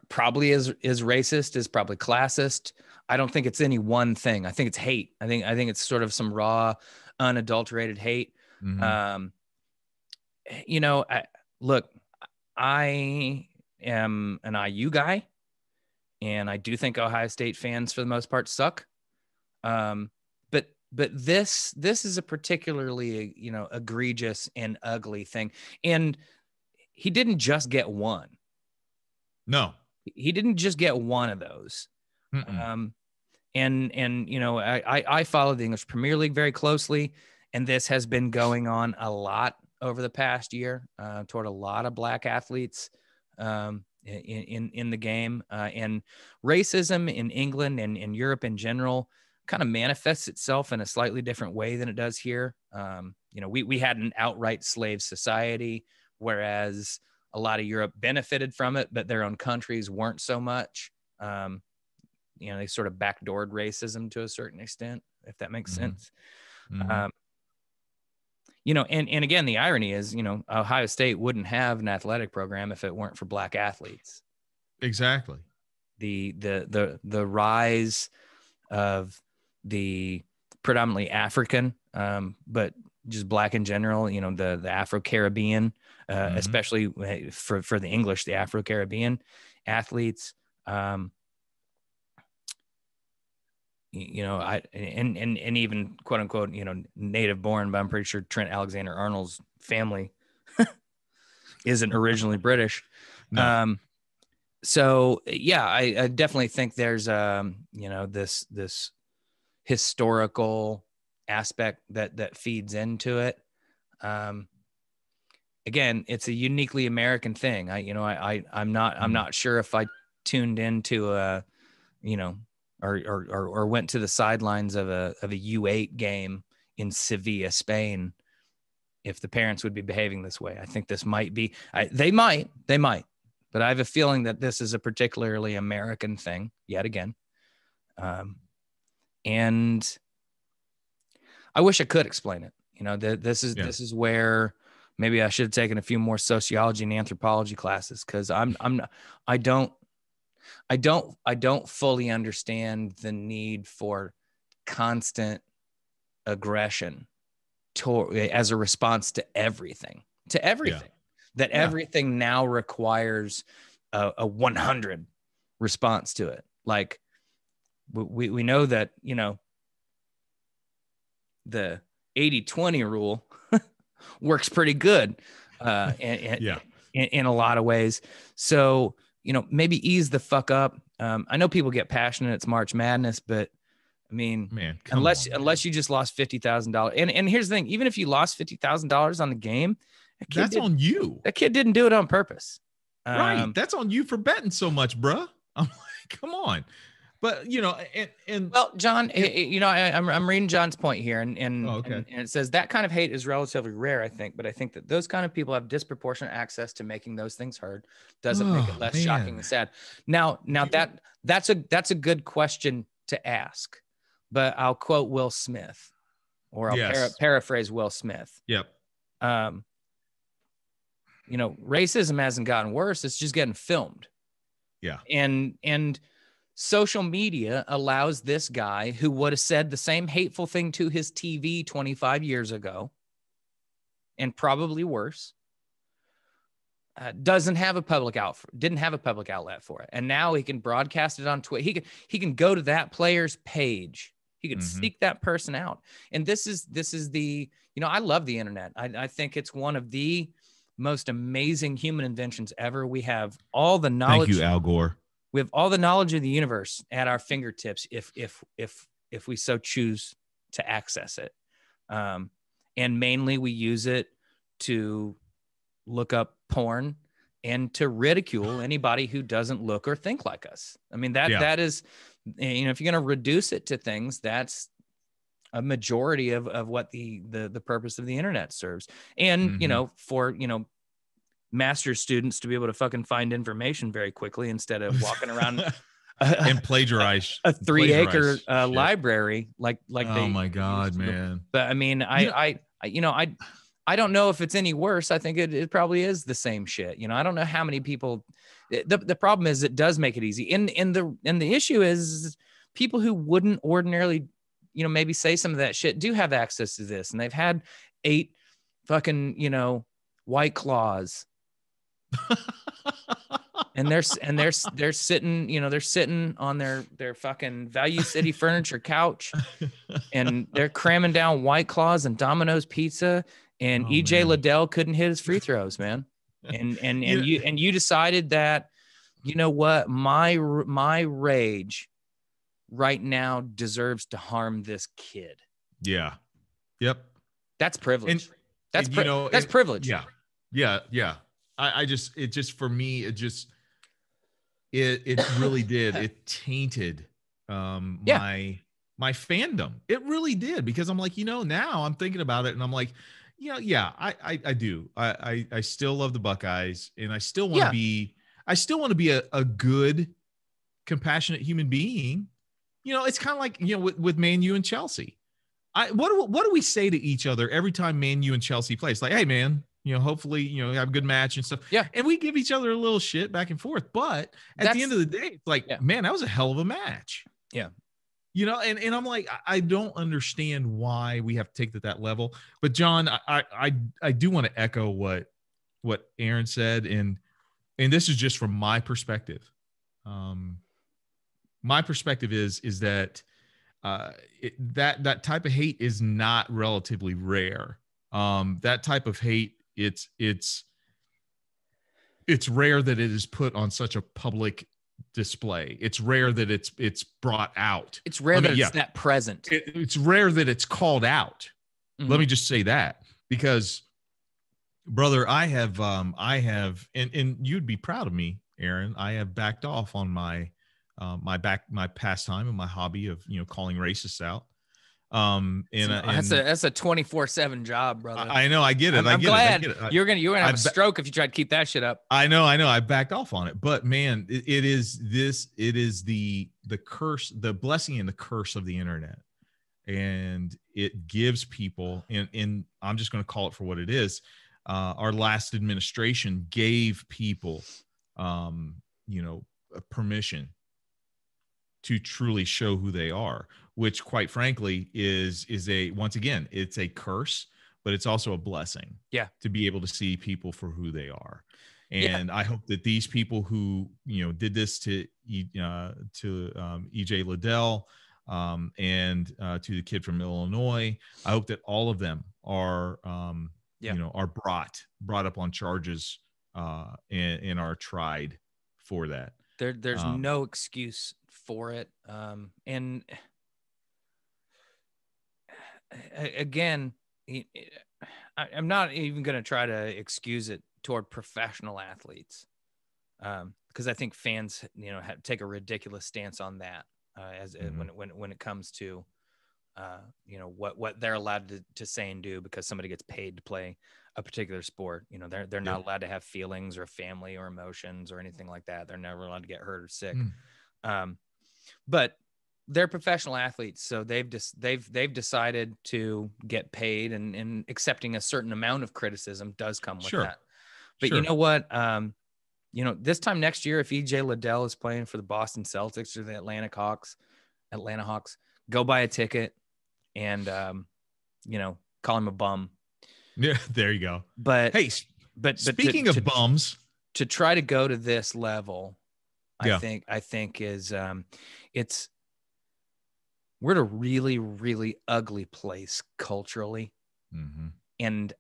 probably is racist, is probably classist. I don't think it's any one thing. I think it's hate. I think it's sort of some raw, unadulterated hate. Look, I am an IU guy, and I do think Ohio State fans for the most part suck. But this is a particularly, egregious and ugly thing. And he didn't just get one. No, he didn't just get one of those. I follow the English Premier League very closely, and this has been going on a lot over the past year toward a lot of black athletes in the game, and racism in England and in Europe in general kind of manifests itself in a slightly different way than it does here. We had an outright slave society, whereas a lot of Europe benefited from it, but their own countries weren't so much. They sort of backdoored racism to a certain extent, if that makes sense. And again, the irony is, Ohio State wouldn't have an athletic program if it weren't for black athletes. Exactly. The rise of the predominantly African, but just black in general, the Afro-Caribbean, especially for the English, the Afro-Caribbean athletes, and even quote unquote, native born, but I'm pretty sure Trent Alexander-Arnold's family isn't originally British. No. So yeah, I definitely think there's this historical aspect that feeds into it. Again, it's a uniquely American thing. I'm not sure if I tuned into or went to the sidelines of a U8 game in Sevilla, Spain, if the parents would be behaving this way. I think this might be, they might, but I have a feeling that this is a particularly American thing yet again. And I wish I could explain it. This is where maybe I should have taken a few more sociology and anthropology classes, because I don't fully understand the need for constant aggression as a response to everything. That everything now requires a 100 response to it. Like we know that, the 80-20 rule works pretty good in a lot of ways. So, maybe ease the fuck up. I know people get passionate. It's March Madness, but I mean, man, unless you just lost $50,000. And here's the thing, even if you lost $50,000 on the game, that's on you. That kid didn't do it on purpose. Right. That's on you for betting so much, bruh. I'm like, come on. But well, John, I'm reading John's point here, and okay. and it says that kind of hate is relatively rare, I think, but I think that those kind of people have disproportionate access to making those things heard. Doesn't make it less shocking and sad. Now that's a good question to ask, but I'll quote Will Smith, or I'll paraphrase Will Smith. Yep. Racism hasn't gotten worse; it's just getting filmed. Yeah. And social media allows this guy, who would have said the same hateful thing to his TV 25 years ago, and probably worse, didn't have a public outlet for it, and now he can broadcast it on Twitter. He can go to that player's page. He can seek that person out, and this is the, I love the internet. I think it's one of the most amazing human inventions ever. We have all the knowledge. Thank you, Al Gore. We have all the knowledge of the universe at our fingertips if we so choose to access it. And mainly we use it to look up porn and to ridicule anybody who doesn't look or think like us. I mean, that is, if you're going to reduce it to things, that's a majority of what the purpose of the internet serves. And, for, master's students to be able to fucking find information very quickly instead of walking around and plagiarize a 3-acre library like oh my God, man. But I mean, I don't know if it's any worse. I think it probably is the same shit. I don't know how many people. The problem is it does make it easy. And the issue is people who wouldn't ordinarily, maybe say some of that shit do have access to this, and they've had 8 fucking, White Claws. and they're sitting, they're sitting on their fucking Value City Furniture couch, and they're cramming down White Claws and Domino's pizza, and EJ Liddell couldn't hit his free throws, man. And you decided that, what, my rage right now deserves to harm this kid. Yeah. Yep. That's privilege. That's privilege. Yeah. Yeah. Yeah. It really did. It tainted my fandom. It really did, because I'm like, now I'm thinking about it and I'm like, I do. I still love the Buckeyes, and I still want to be a good, compassionate human being. It's kind of like, with Man U and Chelsea. What do we say to each other every time Man U and Chelsea play? It's like, hey man, hopefully, have a good match and stuff. Yeah. And we give each other a little shit back and forth. But at the end of the day, it's like, man, that was a hell of a match. Yeah. And I'm like, I don't understand why we have to take it to that level. But John, I do want to echo what Aaron said. And this is just from my perspective. My perspective is that that type of hate is not relatively rare. That type of hate, it's rare that it is put on such a public display. It's rare that it's brought out. It's rare it's that present. It's rare that it's called out. Mm-hmm. Let me just say that, because brother, I have, and you'd be proud of me, Aaron. I have backed off on my pastime and my hobby of, calling racists out. That's a 24/7 job, brother. I know. I get it. I'm glad you're gonna have a stroke if you try to keep that shit up. I know. I backed off on it, but man, it is the curse, the blessing and the curse of the internet. And it gives people, and I'm just going to call it for what it is. Our last administration gave people, permission to truly show who they are, which quite frankly is once again, it's a curse, but it's also a blessing. Yeah. To be able to see people for who they are. And I hope that these people who, did this to EJ Liddell, and to the kid from Illinois, I hope that all of them are, are brought up on charges, and are tried for that. There's no excuse for it. And again, I'm not even going to try to excuse it toward professional athletes, because I think fans, take a ridiculous stance on that, when it comes to, what they're allowed to say and do because somebody gets paid to play a particular sport. They're not allowed to have feelings or family or emotions or anything like that. They're never allowed to get hurt or sick. But they're professional athletes, so they've decided to get paid, and accepting a certain amount of criticism does come with that. But you know what? This time next year, if EJ Liddell is playing for the Boston Celtics or the Atlanta Hawks, go buy a ticket and, call him a bum. Yeah, there you go. But Hey, but speaking of bums, to try to go to this level, yeah. I think is it's we're at a really, really ugly place culturally. Mm-hmm. And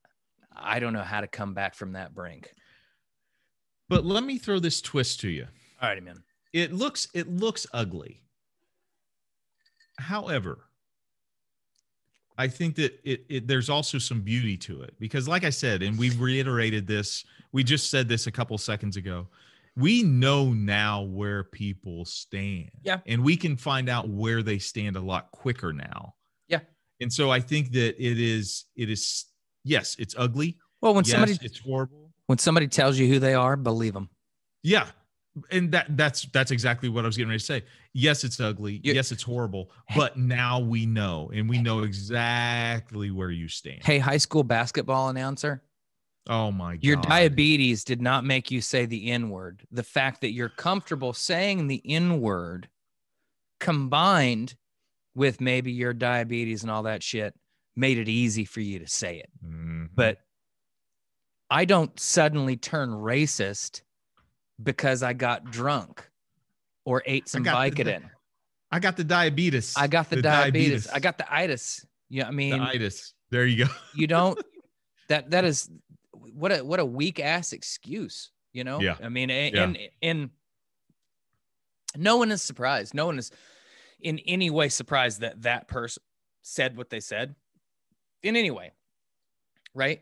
I don't know how to come back from that brink. But let me throw this twist to you. All righty, man. It looks ugly. However, I think that there's also some beauty to it because, like I said, and we've reiterated this, we just said this a couple seconds ago. We know now where people stand. Yeah. And we can find out where they stand a lot quicker now. Yeah. And so I think that it is, yes, it's ugly. Well, when it's horrible. When somebody tells you who they are, believe them. Yeah. And that's exactly what I was getting ready to say. Yes, it's ugly. Yes, it's horrible. But now we know, and we know exactly where you stand. Hey, high school basketball announcer. Oh my God. Your diabetes did not make you say the N-word. The fact that you're comfortable saying the N-word combined with maybe your diabetes and all that shit made it easy for you to say it. Mm-hmm. But I don't suddenly turn racist because I got drunk or ate some Vicodin. I got the diabetes. I got the diabetes. I got the itis. Yeah, I mean, the itis. There you go. You don't. That is what a weak ass excuse. You know. Yeah. I mean, and no one is surprised. No one is in any way surprised that that person said what they said. In any way, right?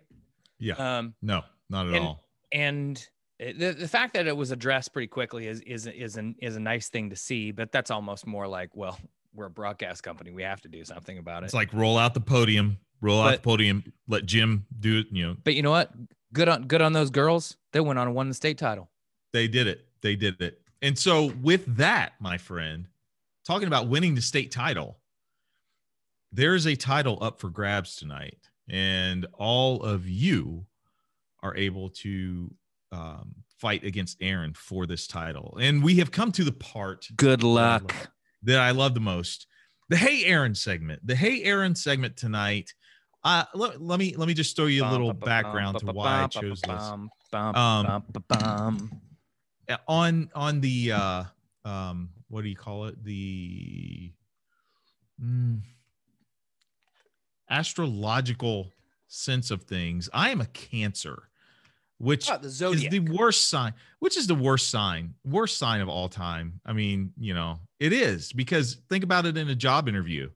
Yeah. No, not at all. And the fact that it was addressed pretty quickly is a nice thing to see, but that's almost more like, well, we're a broadcast company. We have to do something about it. It's like roll out the podium, let Jim do it, you know. But you know what? Good on those girls. They went on and won the state title. They did it. And so with that, my friend, talking about winning the state title, there's a title up for grabs tonight, and all of you are able to fight against Aaron for this title. And we have come to the part. Good luck. That I love the most. The Hey Aaron segment. The Hey Aaron segment tonight. Let me just throw you a little background to why I chose this. On the what do you call it? The astrological sense of things. I am a Cancer, which is the worst sign. Which is the worst sign of all time. I mean, you know, it is, because think about it in a job interview.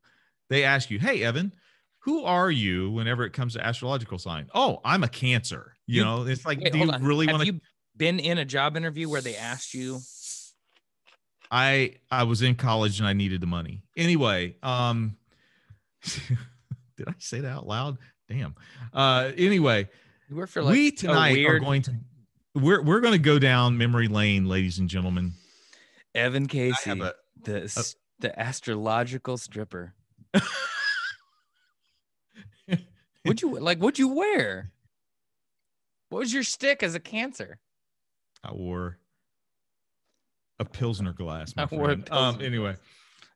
They ask you, "Hey, Evan, who are you?" Whenever it comes to astrological sign, "Oh, I'm a Cancer." You know, it's like, do you really want to? Have you been in a job interview where they asked you? I was in college and I needed the money. Anyway, did I say that out loud? Damn. Anyway, we tonight are going to we're going to go down memory lane, ladies and gentlemen. Evan Casey, the astrological stripper. What'd you wear? What was your stick as a Cancer? I wore a Pilsner glass, my wore friend. Anyway,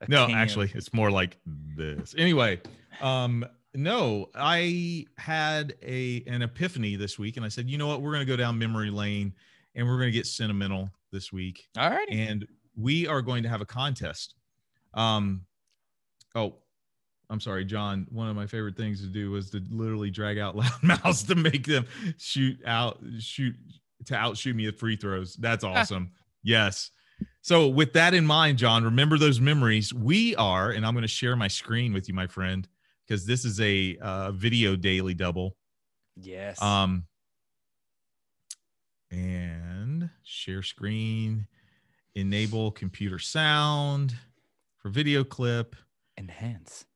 no, actually, it's more like this. Anyway, no, I had an epiphany this week, and I said, you know what? We're going to go down memory lane, and we're going to get sentimental this week. All right. And we are going to have a contest. Oh, I'm sorry, John. One of my favorite things to do was to literally drag out loudmouths to make them outshoot me at free throws. That's awesome. Yes. So with that in mind, John, remember those memories. We are, and I'm going to share my screen with you, my friend, because this is a video daily double. Yes. And share screen, enable computer sound for video clip. Enhance.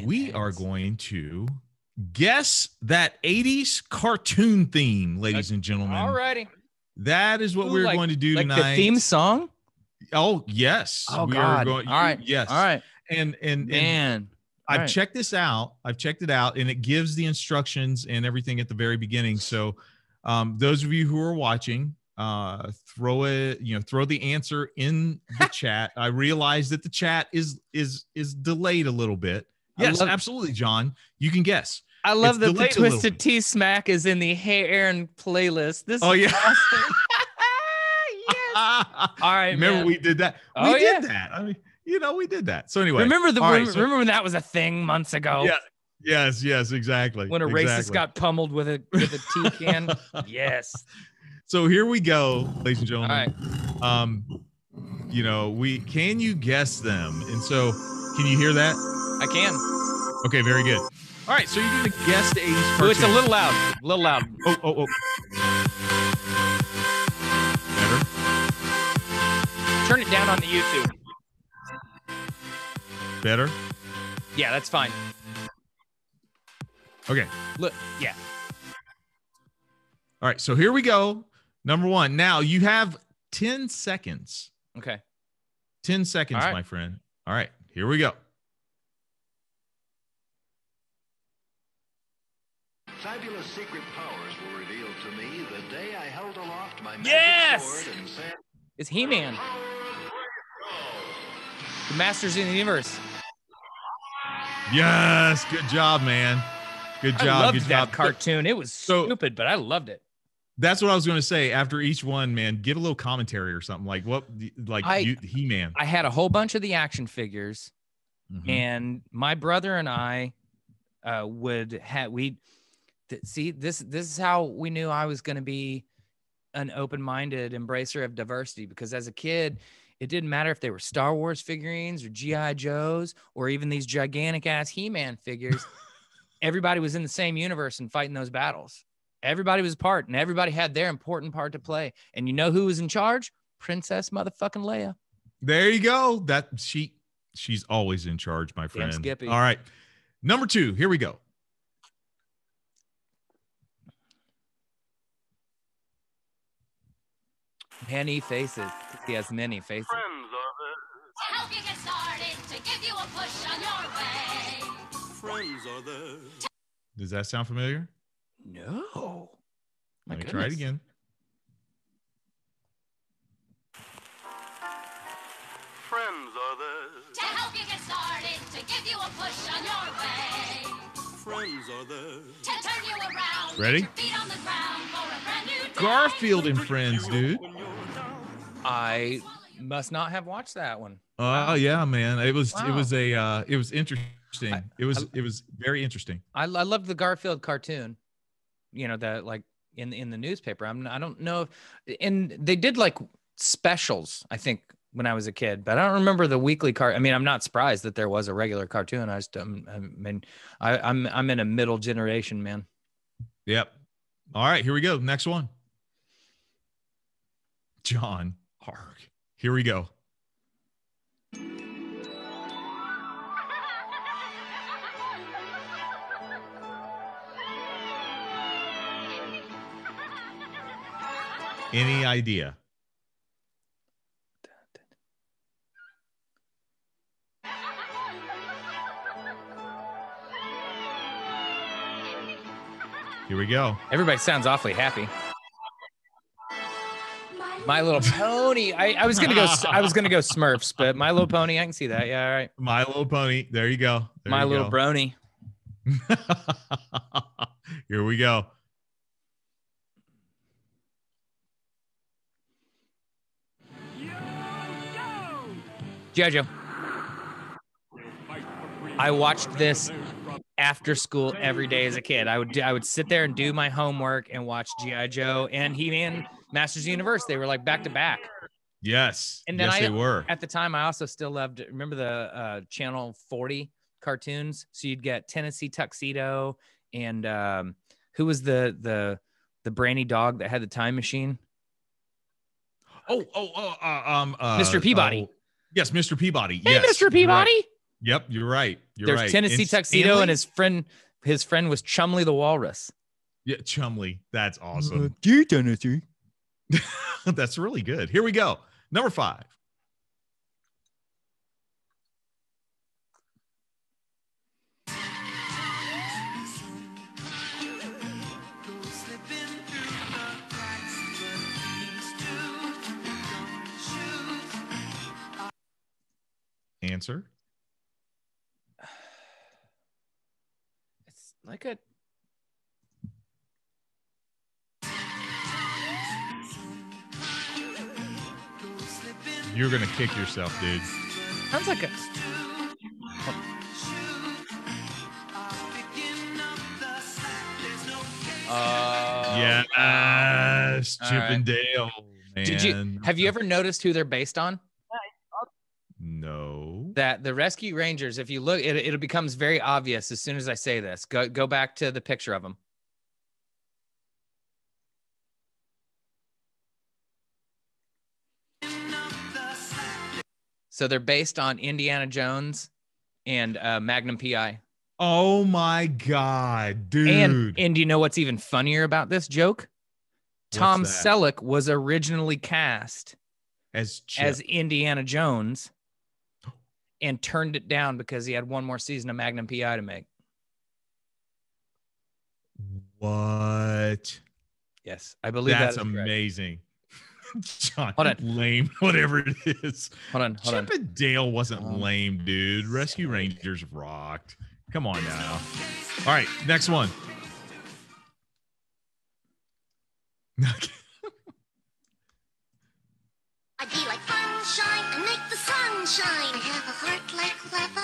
We are going to guess that 80s cartoon theme, ladies and gentlemen. All righty. That is what we're going to do tonight. Like the theme song? Oh, yes. Oh, God. All right. Yes. All right. And man, I've checked this out. I've checked it out, and it gives the instructions and everything at the very beginning. So those of you who are watching, throw the answer in the chat. I realize that the chat is delayed a little bit. Yes, absolutely, John. You can guess. I love that the delayed a little Twisted bit. Tea Smack is in the Hey Aaron playlist. This Oh, is yeah. awesome. Yes. All right, Remember man. we did that? Oh, We yeah. did that. I mean, we did that. So anyway. Remember All right, so remember when that was a thing months ago? yeah. Yes, exactly. When a racist got pummeled with a tea can. Yes. So here we go, ladies and All gentlemen. right. Can you guess them? And so can you hear that? I can. Okay, very good. All right, so you're gonna guess the 80s cartoon. Oh, it's a little loud. A little loud. Oh. Better. Turn it down on the YouTube. Better. Yeah, that's fine. Okay. Look, yeah. All right, so here we go. Number one. Now you have 10 seconds. Okay. 10 seconds, my friend. All right, here we go. Fabulous secret powers were revealed to me the day I held aloft my Yes! magic sword and said, It's He-Man. The Masters of the Universe. Yes, good job, man. Good job. I loved good that job. cartoon. It was stupid, but I loved it. That's what I was going to say. After each one, man, give a little commentary or something like He-Man. I had a whole bunch of the action figures, and my brother and I this is how we knew I was going to be an open-minded embracer of diversity, because as a kid, it didn't matter if they were Star Wars figurines or G.I. Joes or even these gigantic ass He-Man figures. Everybody was in the same universe and fighting those battles. Everybody was part, and everybody had their important part to play. And you know who was in charge? Princess motherfucking Leia. There you go. She's always in charge, my friend. Damn Skippy. All right. Number 2, here we go. Many faces. He has many faces. To help you get started, to give you a push on your way. Friends are there. Does that sound familiar? No. Let me try it again. Friends are there. To help you get started, to give you a push on your way. Friends are there. To turn you around. Ready? Put your feet on the ground for a brand new day. Garfield and Friends, dude. I must not have watched that one. Oh yeah, man. It was interesting. It was very interesting. I loved the Garfield cartoon. You know, that like in the newspaper. I don't know and they did like specials, I think, when I was a kid, but I don't remember the weekly I mean, I'm not surprised that there was a regular cartoon. I'm in a middle generation, man. Yep. All right, here we go. Next one. John Hark. Here we go. Any idea? Here we go. Everybody sounds awfully happy. My Little Pony. I was gonna go Smurfs, but My Little Pony. I can see that. Yeah, all right. My Little Pony. There you go. My Little Brony. Here we go. Jojo. I watched this after school every day as a kid. I would sit there and do my homework and watch G.I. Joe and He-Man Masters of the Universe. They were like back to back. Yes. And then they were. At the time, I also still loved, remember the Channel 40 cartoons? So you'd get Tennessee Tuxedo and who was the brainy dog that had the time machine? Mr. Peabody. Yes, Mr. Peabody. Hey, yes, Mr. Peabody. Right. Yep, you're right. There's Tennessee Tuxedo and his friend was Chumley the Walrus. Yeah, Chumley. That's awesome. Tennessee. That's really good. Here we go. Number 5. Answer. like a. You're gonna kick yourself, dude. Sounds like a. Yes, Chip right. and Dale. Man. Have you ever noticed who they're based on? No. That the Rescue Rangers, if you look, it becomes very obvious as soon as I say this. Go back to the picture of them. So they're based on Indiana Jones and Magnum PI. Oh my God, dude. And do you know what's even funnier about this joke? Tom that? Selleck was originally cast As Chip. as Indiana Jones and turned it down because he had one more season of Magnum PI to make. What? Yes, I believe that's that is amazing. John, hold on. Lame, whatever it is. Hold on. Chip and Dale wasn't lame, dude. Rescue Rangers rocked. Come on now. All right, next one. I'd be like sunshine and make the sun shine. I have a heart like lava.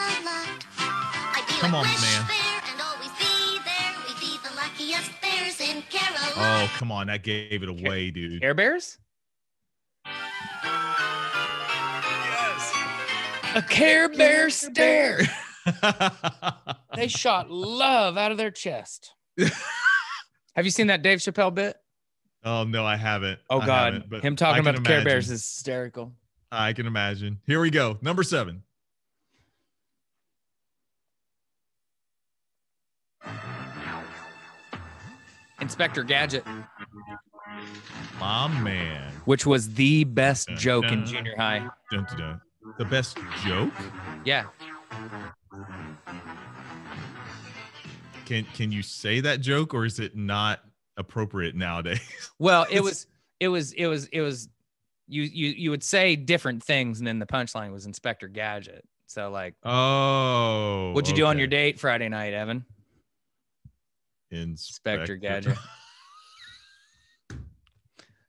I'd be Come like on, Wish man. Bear and always be there. We'd be the luckiest bears in Carolina. Oh, come on. That gave it away, dude. Care Bears? Yes. A Care Bear stare. They shot love out of their chest. Have you seen that Dave Chappelle bit? Oh, no, I haven't. Oh, I God. haven't, but Him talking I can about the Care imagine. Bears is hysterical. I can imagine. Here we go. Number 7. Inspector Gadget, My man. which was the best joke in junior high. Dun, dun, dun. The best joke? Yeah. Can you say that joke, or is it not appropriate nowadays? Well, it was you would say different things, and then the punchline was Inspector Gadget. So like, Oh, what'd you do on your okay. date Friday night, Evan? Inspector Gadget.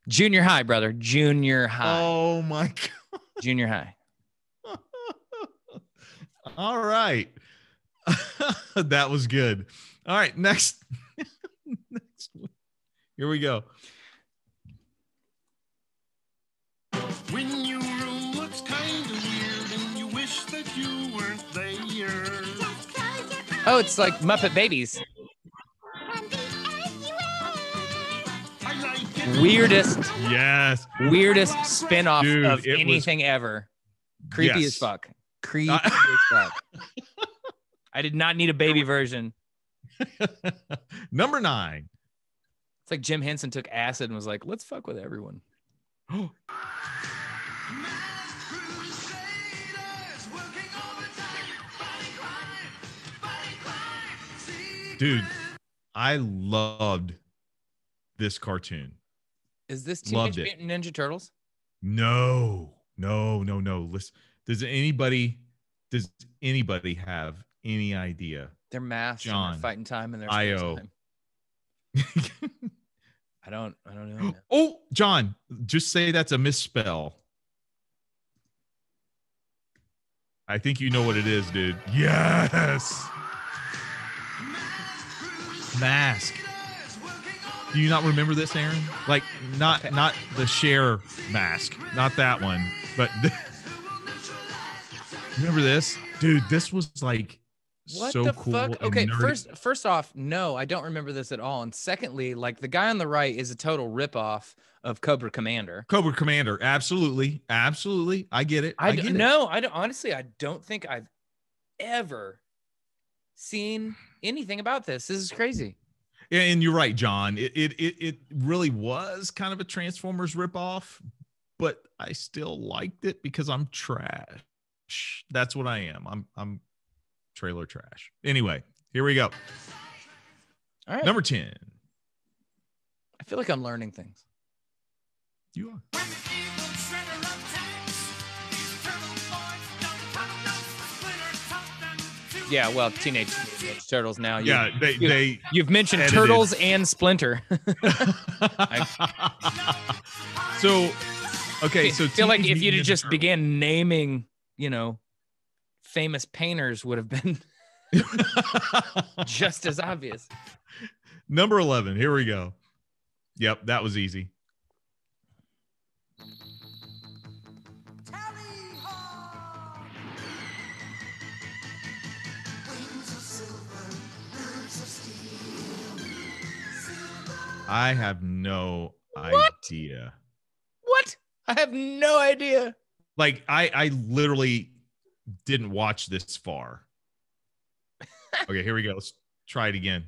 Junior high, brother. Junior high. Oh my God. Junior high. All right. That was good. All right, next. Next one. Here we go. When you room looks kind of weird and you wish that you weren't there. Oh, it's like Muppet Babies. I like it. Weirdest spinoff Dude, of it was- anything ever. Creepy Yes. as fuck. Creepy as fuck. I did not need a baby version. Number 9. It's like Jim Henson took acid and was like, let's fuck with everyone. Dude, I loved this cartoon. Is this Loved Teenage it. Mutant Ninja Turtles? No. Listen, does anybody have any idea? They're masks and John, they're fighting time and they're I.O. time. I don't know. Man. Oh, John, just say that's a misspell. I think you know what it is, dude. Yes. Mask. Do you not remember this, Aaron? Like not the Cher mask, not that one, but remember this, dude? This was like What so the cool. fuck? and Okay, nerdy. first off, no, I don't remember this at all. And secondly, like the guy on the right is a total ripoff of Cobra Commander. Cobra Commander, absolutely. I get it. I get it. no, I don't. Honestly, I don't think I've ever seen anything about this. This is crazy. And you're right, John. It really was kind of a Transformers ripoff, but I still liked it because I'm trash. That's what I am. I'm trailer trash. Anyway, here we go. All right. Number 10. I feel like I'm learning things. You are. Yeah, well, Teenage Mutant Ninja Turtles now. Yeah, You've mentioned edited. Turtles and Splinter. So, okay, so I feel like Teenage if you'd Mutant have Ninja just Turtles. began naming, famous painters would have been just as obvious. Number 11. Here we go. Yep, that was easy. I have no idea. What? I have no idea. Like I literally didn't watch this far. Okay, here we go. Let's try it again.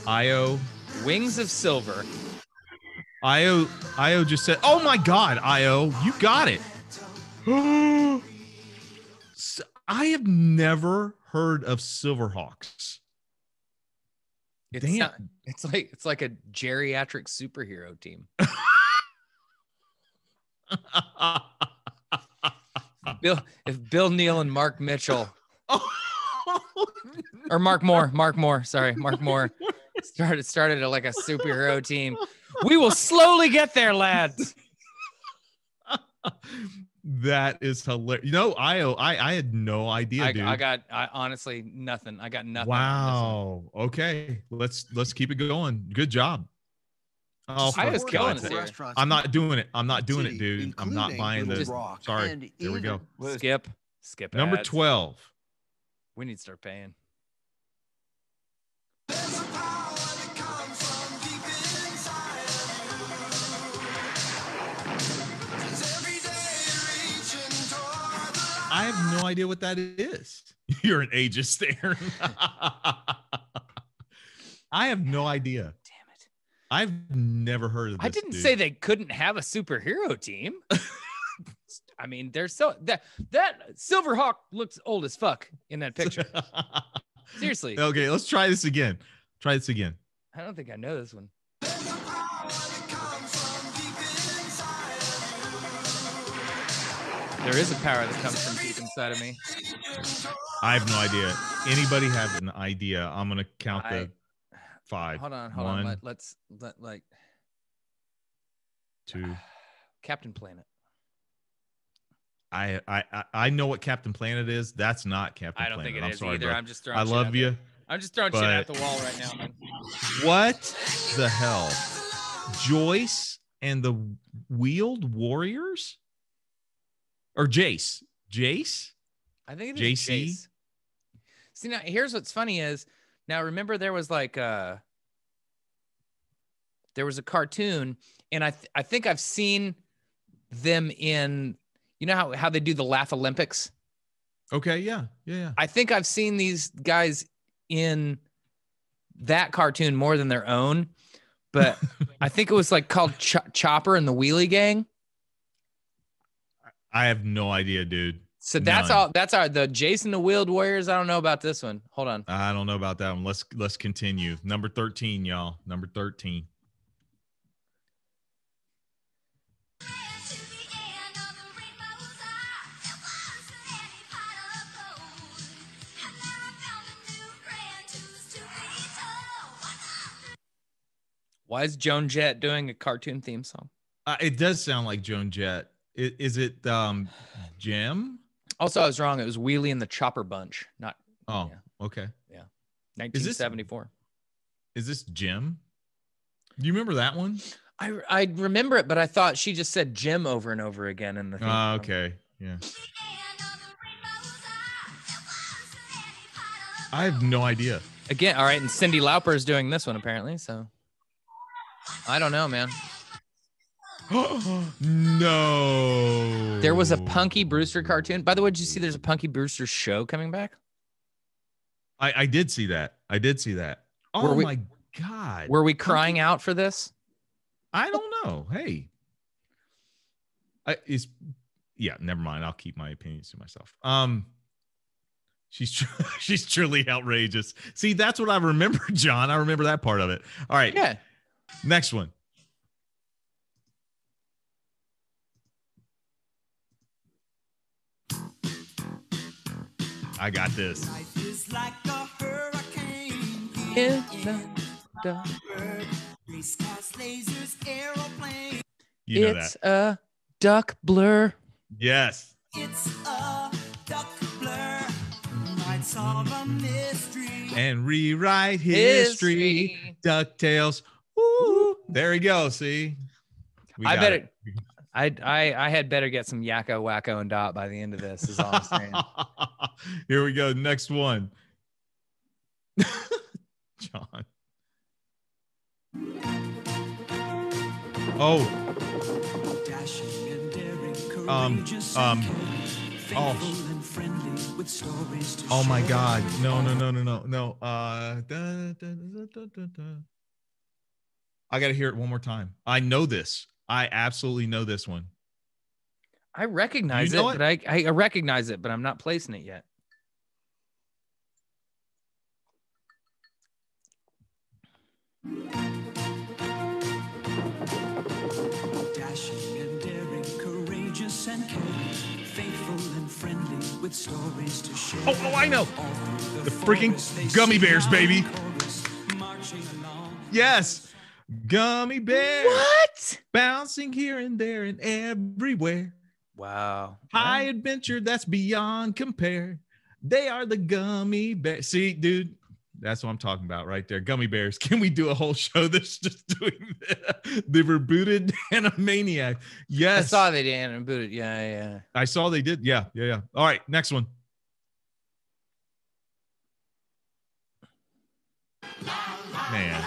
Io Wings of Silver. Io just said, "Oh my God, Io, you got it." So, I have never heard of Silverhawks. Damn. It's like a geriatric superhero team. If Bill Neal and Mark Mitchell or Mark Moore, sorry, Mark Moore started like a superhero team. We will slowly get there, lads. That is hilarious. Io, I had no idea, dude. I honestly nothing. I got nothing. Wow. Okay. Let's keep it going. Good job. Oh, I was killing it here. I'm not doing it. I'm not doing it, dude. I'm not buying this. Sorry. Here we go. Skip. Number ads. 12. We need to start paying. I have no idea what that is. You're an ageist, Aaron. I have no idea. Damn it. I've never heard of this. I didn't dude. say they couldn't have a superhero team. I mean, they're so that Silverhawk looks old as fuck in that picture. Seriously. Okay, let's try this again. I don't think I know this one. There is a power that comes from deep inside of me. I have no idea. Anybody have an idea? I'm gonna count the 5. Hold on. 1, Let's 2. Captain Planet. I know what Captain Planet is. That's not Captain Planet. I don't think it I'm is sorry, either. bro. I'm just throwing. I shit love out you. there. I'm just throwing shit at the wall right now, man. What the hell? Joyce and the Wheeled Warriors? Or Jace? I think it is JC? Jace. See, now here's what's funny is, now remember there was like there was a cartoon, and I think I've seen them in, how they do the Laugh Olympics. Okay, yeah. I think I've seen these guys in that cartoon more than their own, but I think it was like called Chopper and the Wheelie Gang. I have no idea, dude. So that's None. the Jason the Wheeled Warriors. I don't know about this one. Hold on. I don't know about that one. Let's continue. Number 13, y'all. Number 13. Why is Joan Jett doing a cartoon theme song? It does sound like Joan Jett. Is it Jim? Also, I was wrong. It was Wheelie and the Chopper Bunch. Not. Oh, yeah. Okay. Yeah. 1974. Is this Jim? Do you remember that one? I remember it, but I thought she just said Jim over and over again in the theme song. Okay. Yeah. I have no idea. Again, all right, and Cyndi Lauper is doing this one apparently, so I don't know, man. No. There was a Punky Brewster cartoon. By the way, did you see there's a Punky Brewster show coming back? I did see that. Oh my God. Were we crying out for this? I don't know. Hey. Never mind. I'll keep my opinions to myself. She's truly outrageous. See, that's what I remember, John. I remember that part of it. All right. Yeah. Next one. I got this. Is like a hurricane. Race cars, lasers, aeroplanes. You know It's that. a duck blur. Yes. It's a duck blur. Might solve a mystery. And rewrite history. DuckTales. Woo. There we go. See? I bet it. I had better get some Yakko, Wacko, and Dot by the end of this, is all I'm saying. Here we go. Next one. John. Oh. Dashing and daring, courageous Oh. faithful and friendly with stories to Oh my share. God. No. I got to hear it one more time. I know this. I absolutely know this one. I recognize You know it, but I recognize it, but I'm not placing it yet. Dashing and daring, courageous and caring, faithful and friendly with stories to share. Oh, I know. All through The forest freaking they gummy sing bears, out baby. in chorus, marching along. Yes. Gummy bears. What? Bouncing here and there and everywhere. Wow. High adventure that's beyond compare. They are the gummy bears. See, dude, that's what I'm talking about right there. Gummy bears. Can we do a whole show that's just doing the rebooted Animaniac? I Yes. saw they did and booted. Yeah. I saw they did. Yeah. All right, next one. Man.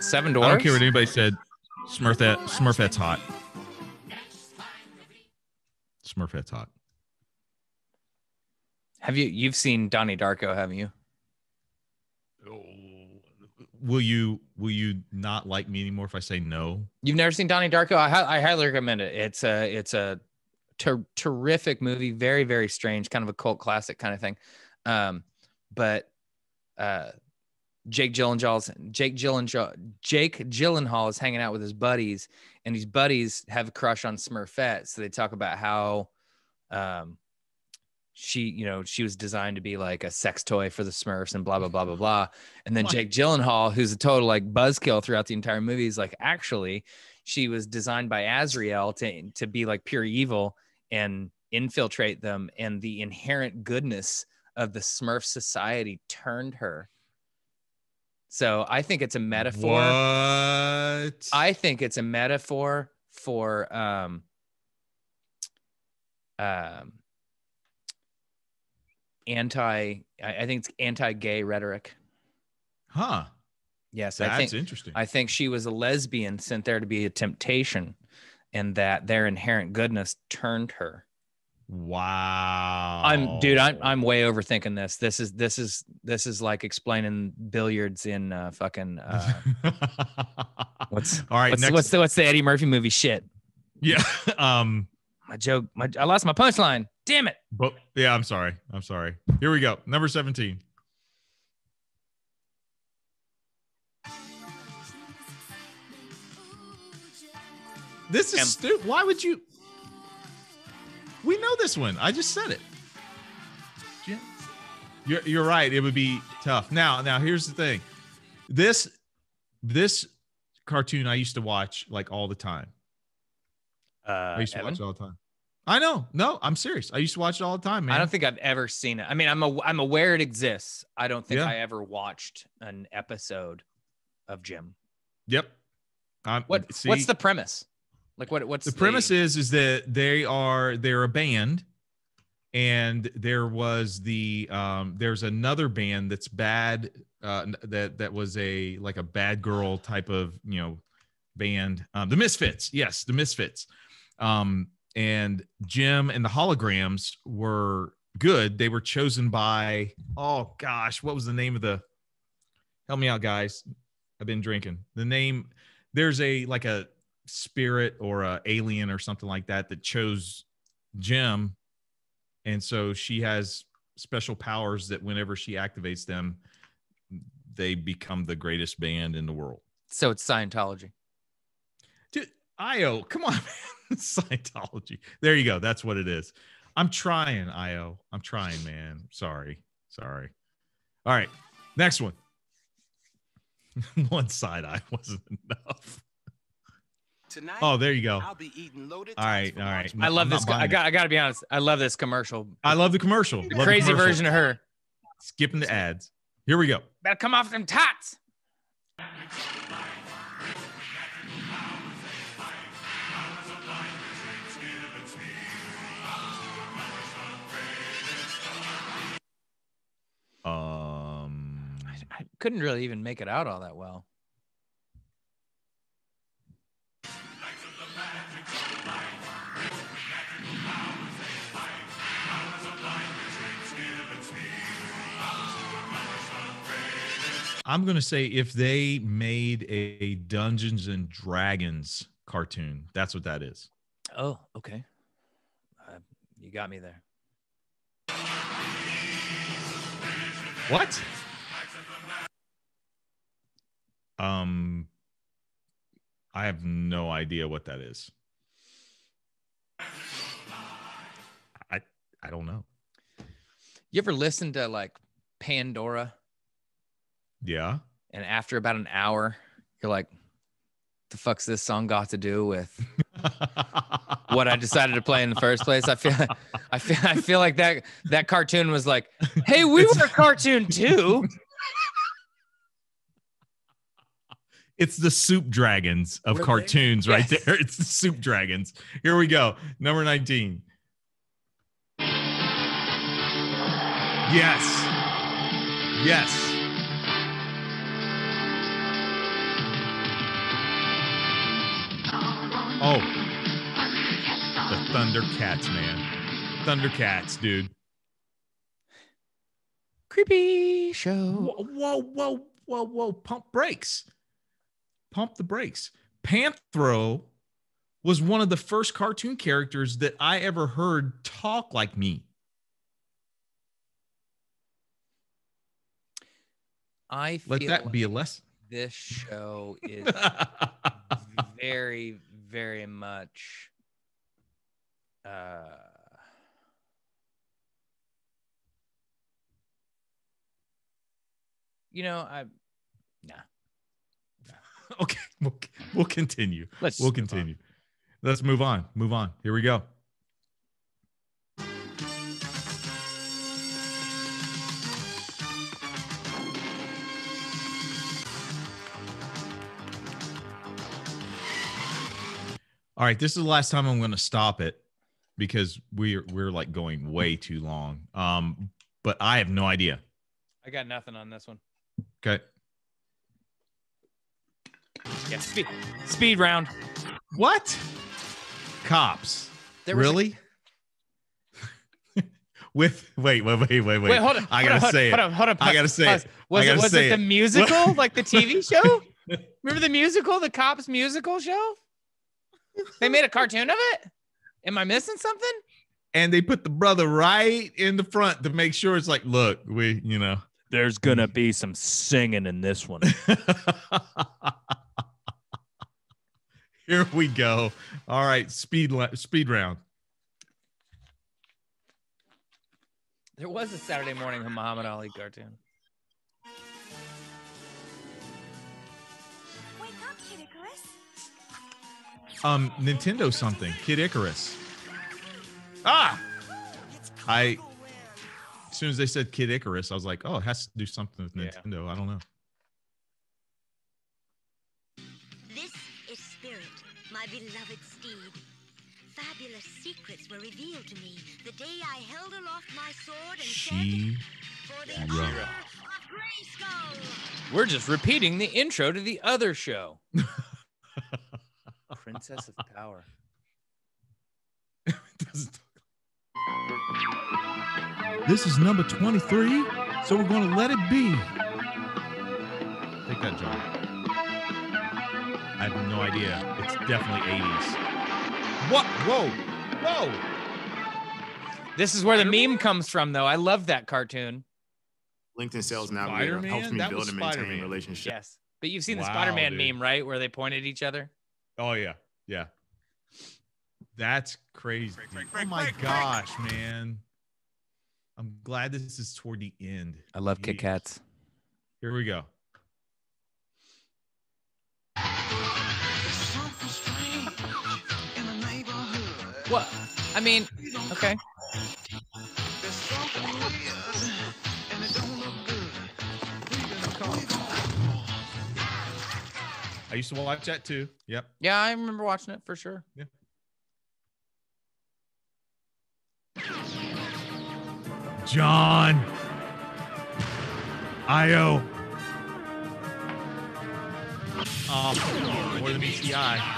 Seven Dwarfs. I don't care what anybody said. Smurfette's hot. Smurfette's hot. You've seen Donnie Darko, haven't you? Will you not like me anymore if I say no? You've never seen Donnie Darko? I highly recommend it. It's a terrific movie, very, very strange, kind of a cult classic kind of thing. But Jake Gyllenhaal is hanging out with his buddies, and these buddies have a crush on Smurfette. So they talk about how she was designed to be like a sex toy for the Smurfs and blah, blah, blah, blah, blah. And then Jake Gyllenhaal, who's a total like buzzkill throughout the entire movie, is like, actually, she was designed by Azrael to be like pure evil and infiltrate them. And the inherent goodness of the Smurf society turned her. So I think it's a metaphor. What? I think it's a metaphor for I think it's anti-gay rhetoric. Huh. Yes, That's interesting. I think she was a lesbian sent there to be a temptation, and that their inherent goodness turned her. Wow. I'm way overthinking this. This is like explaining billiards in fucking what's the Eddie Murphy movie shit. Yeah. My joke. I lost my punchline. Damn it. But yeah, I'm sorry. Here we go. Number 17. This is stupid. Why would you? We know this one. I just said it. You're right. It would be tough. Now here's the thing. This cartoon I used to watch like all the time. I used to watch it all the time. I know. No, I'm serious. I used to watch it all the time, man. I don't think I've ever seen it. I mean, I'm aware it exists. I don't think I ever watched an episode of Jim. Yep. What's the premise? Like what's the premise is that they're a band, and there's another band that's bad, that was a bad girl type of band, the Misfits. Yes, the Misfits. And Jim and the Holograms were good. They were chosen by, oh gosh, what was the name of the? Help me out, guys. I've been drinking. The name. There's a spirit or a alien or something like that chose Jim And so she has special powers that whenever she activates them, they become the greatest band in the world. So it's Scientology. Dude, Io, come on, man. Scientology. There you go. That's what it is. I'm trying, Io. I'm trying, man. Sorry. All right. Next one. One side eye wasn't enough. Tonight, oh, there you go. I'll be eating loaded all right. I love this. I got to be honest. I love this commercial. I love the commercial. The crazy version of her. Skipping the ads. Here we go. Better come off them tots. I couldn't really even make it out all that well. I'm going to say if they made a Dungeons and Dragons cartoon, that's what that is. Oh, okay. You got me there. What? I have no idea what that is. I don't know. You ever listen to like Pandora? Yeah. And after about an hour, you're like, the fuck's this song got to do with what I decided to play in the first place? I feel like that cartoon was like, hey, we were a cartoon too. It's the Soup Dragons of cartoons right there. It's the Soup Dragons. Here we go. Number 19. Yes. Oh, the Thundercats, man. Thundercats, dude. Creepy show. Whoa. Pump the brakes. Panthro was one of the first cartoon characters that I ever heard talk like me. I feel Let that be a lesson. This show is very, very much Okay, we'll continue. Let's move on. Here we go. All right, this is the last time I'm going to stop it because we're like going way too long. But I have no idea. I got nothing on this one. Okay. Yeah, speed round. What? Cops. Really? Wait. Wait, hold on. I gotta say it. Hold on. I gotta say it. Was it the musical, like the TV show? Remember the musical, the Cops musical show? They made a cartoon of it? Am I missing something? And they put the brother right in the front to make sure it's like, look, there's gonna be some singing in this one. Here we go. All right, speed round. There was a Saturday morning Muhammad Ali cartoon. Wake up, Kid Icarus. Nintendo something. Kid Icarus. As soon as they said Kid Icarus, I was like, oh, it has to do something with Nintendo. Yeah. I don't know. This is Spirit, my beloved steed. Fabulous secrets were revealed to me the day I held aloft my sword and said, for the honor of Grayskull. We're just repeating the intro to the other show. Princess of Power. This is number 23, so we're going to let it be. Take that, John. I have no idea. It's definitely 80s. What? Whoa. This is where the meme comes from, though. I love that cartoon. LinkedIn Sales Navigator helps me build and maintain relationships. Yes. But you've seen the Spider-Man meme, right? Where they point at each other. Oh, yeah. Yeah. That's crazy. Oh, my gosh, man. I'm glad this is toward the end. I love Kit Kats. Here we go. What? I mean, okay. I used to watch that too. Yep. Yeah, I remember watching it for sure. Yeah. John. Io. More than meets the eye.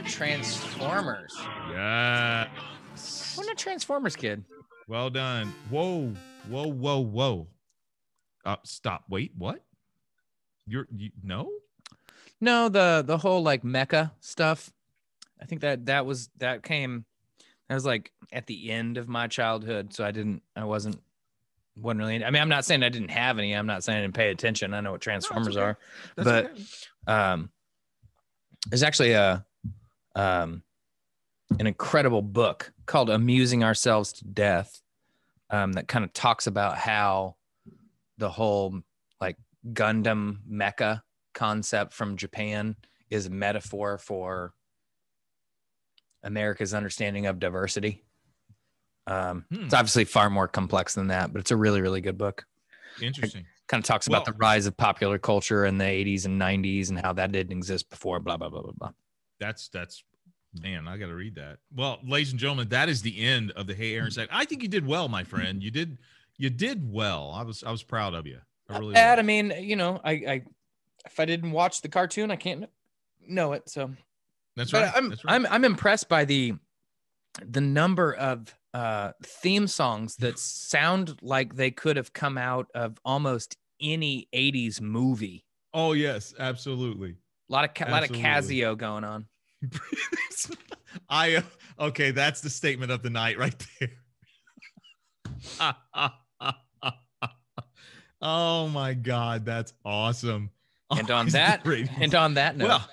Transformers. Yeah. I'm a Transformers kid. Well done. Whoa. Stop. Wait, what? No? No, the whole like mecha stuff. I think that was like at the end of my childhood. So I wasn't really, I mean, I'm not saying I didn't have any. I'm not saying I didn't pay attention. I know what Transformers are, but okay. There's actually an incredible book called Amusing Ourselves to Death that kind of talks about how the whole like Gundam mecha concept from Japan is a metaphor for America's understanding of diversity. It's obviously far more complex than that, but it's a really, really good book. Interesting. It kind of talks about the rise of popular culture in the 80s and 90s and how that didn't exist before, blah, blah, blah, blah, blah. That's man, I got to read that. Well, ladies and gentlemen, that is the end of the Hey Aaron segment. I think you did well, my friend. You did well. I was proud of you. I really was. I mean, you know, I if I didn't watch the cartoon, I can't know it. So that's right. I'm impressed by the number of theme songs that sound like they could have come out of almost any 80s movie. Oh yes, absolutely. A lot of Casio going on. Okay, that's the statement of the night right there. Oh my God, that's awesome. And on that note, well,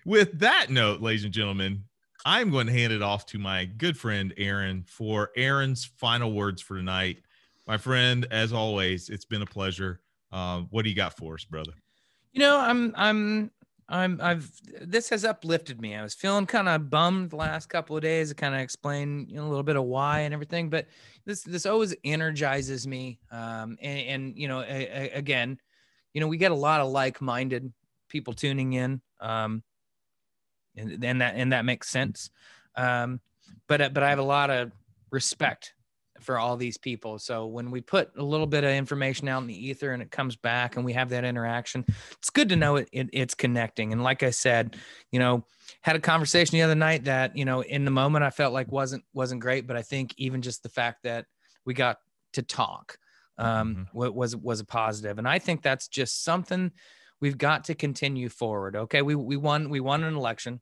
with that note, ladies and gentlemen, I'm going to hand it off to my good friend Aaron for Aaron's final words for tonight. My friend, as always, it's been a pleasure. What do you got for us, brother? You know, this has uplifted me. I was feeling kind of bummed the last couple of days. I kind of explained a little bit of why and everything, but this always energizes me. And you know, again, you know, we get a lot of like-minded people tuning in. And that makes sense. But I have a lot of respect for all these people. So when we put a little bit of information out in the ether and it comes back and we have that interaction, it's good to know it's connecting. And like I said, you know, had a conversation the other night that, you know, in the moment I felt like wasn't great, but I think even just the fact that we got to talk was a positive. And I think that's just something we've got to continue forward. Okay. We won an election.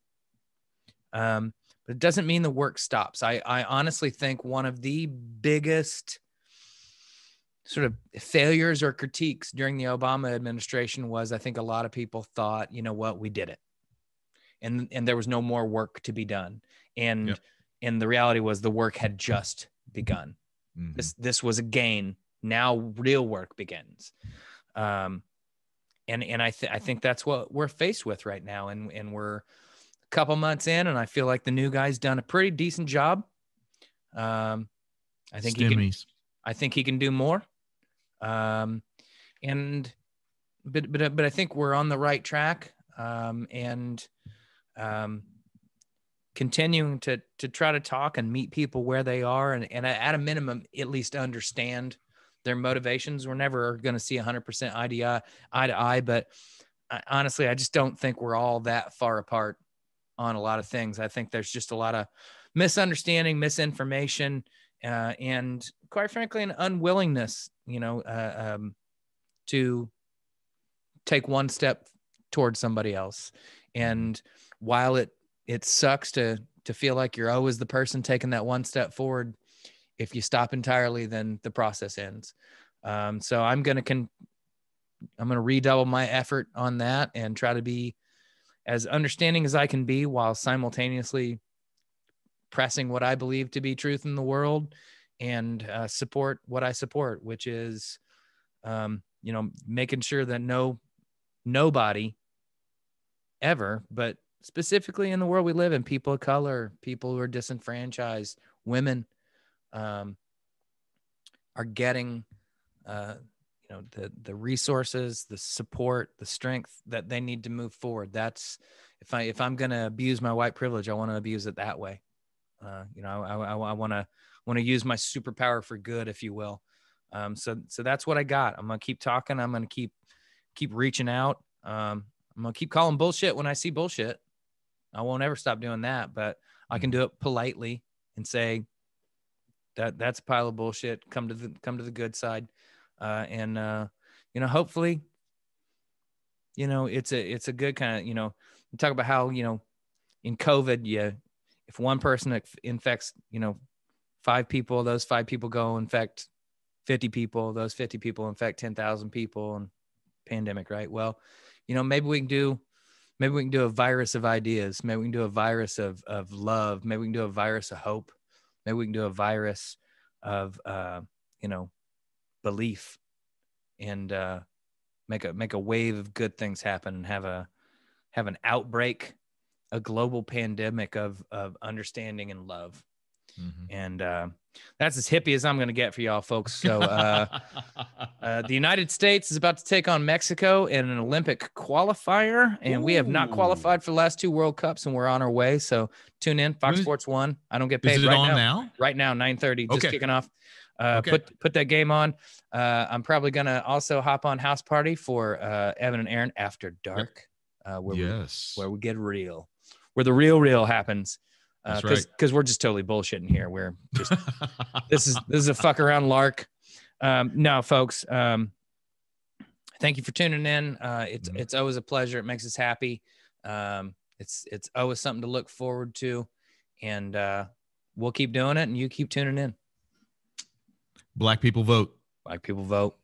But it doesn't mean the work stops. I honestly think one of the biggest sort of failures or critiques during the Obama administration was, I think a lot of people thought, you know what, we did it. And there was no more work to be done. And the reality was the work had just begun. Mm-hmm. This was a gain. Now real work begins. And I think that's what we're faced with right now. And we're couple months in, and I feel like the new guy's done a pretty decent job. I think he can do more. But I think we're on the right track. And continuing to try to talk and meet people where they are, and at a minimum, at least understand their motivations. We're never going to see 100% eye to eye, but honestly, I just don't think we're all that far apart on a lot of things. I think there's just a lot of misunderstanding, misinformation, and quite frankly, an unwillingness, you know, to take one step towards somebody else. And while it sucks to to feel like you're always the person taking that one step forward. If you stop entirely, then the process ends. So I'm going to redouble my effort on that and try to be as understanding as I can be while simultaneously pressing what I believe to be truth in the world and support what I support, which is, making sure that nobody ever, but specifically in the world we live in, people of color, people who are disenfranchised, women, are getting, the resources, the support, the strength that they need to move forward. That's if I'm going to abuse my white privilege, I want to abuse it that way. I want to use my superpower for good, if you will. So that's what I got. I'm going to keep talking. I'm going to keep reaching out. I'm going to keep calling bullshit when I see bullshit. I won't ever stop doing that, but I can do it politely and say that's a pile of bullshit. Come to the good side. Hopefully, it's a good kind of, you talk about how, in COVID, if one person infects, 5 people, those 5 people go infect 50 people, those 50 people infect 10,000 people, and pandemic, right? Well, maybe we can do a virus of ideas. Maybe we can do a virus of love. Maybe we can do a virus of hope. Maybe we can do a virus of, belief, and make a wave of good things happen, and have an outbreak, a global pandemic of understanding and love. Mm-hmm. And that's as hippie as I'm going to get for y'all folks. So the United States is about to take on Mexico in an Olympic qualifier, and we have not qualified for the last 2 World Cups, and we're on our way. So tune in, Fox Sports 1. I don't get paid is it right on now. Right now, 9:30, just kicking off. Put that game on. I'm probably going to also hop on House Party for Evan and Aaron After Dark, where we get real, where the real happens. That's right. Because we're just totally bullshitting here. We're just this is a fuck around lark. No, folks. Thank you for tuning in. It's always a pleasure. It makes us happy. It's always something to look forward to, and we'll keep doing it, and you keep tuning in. Black people vote. Black people vote.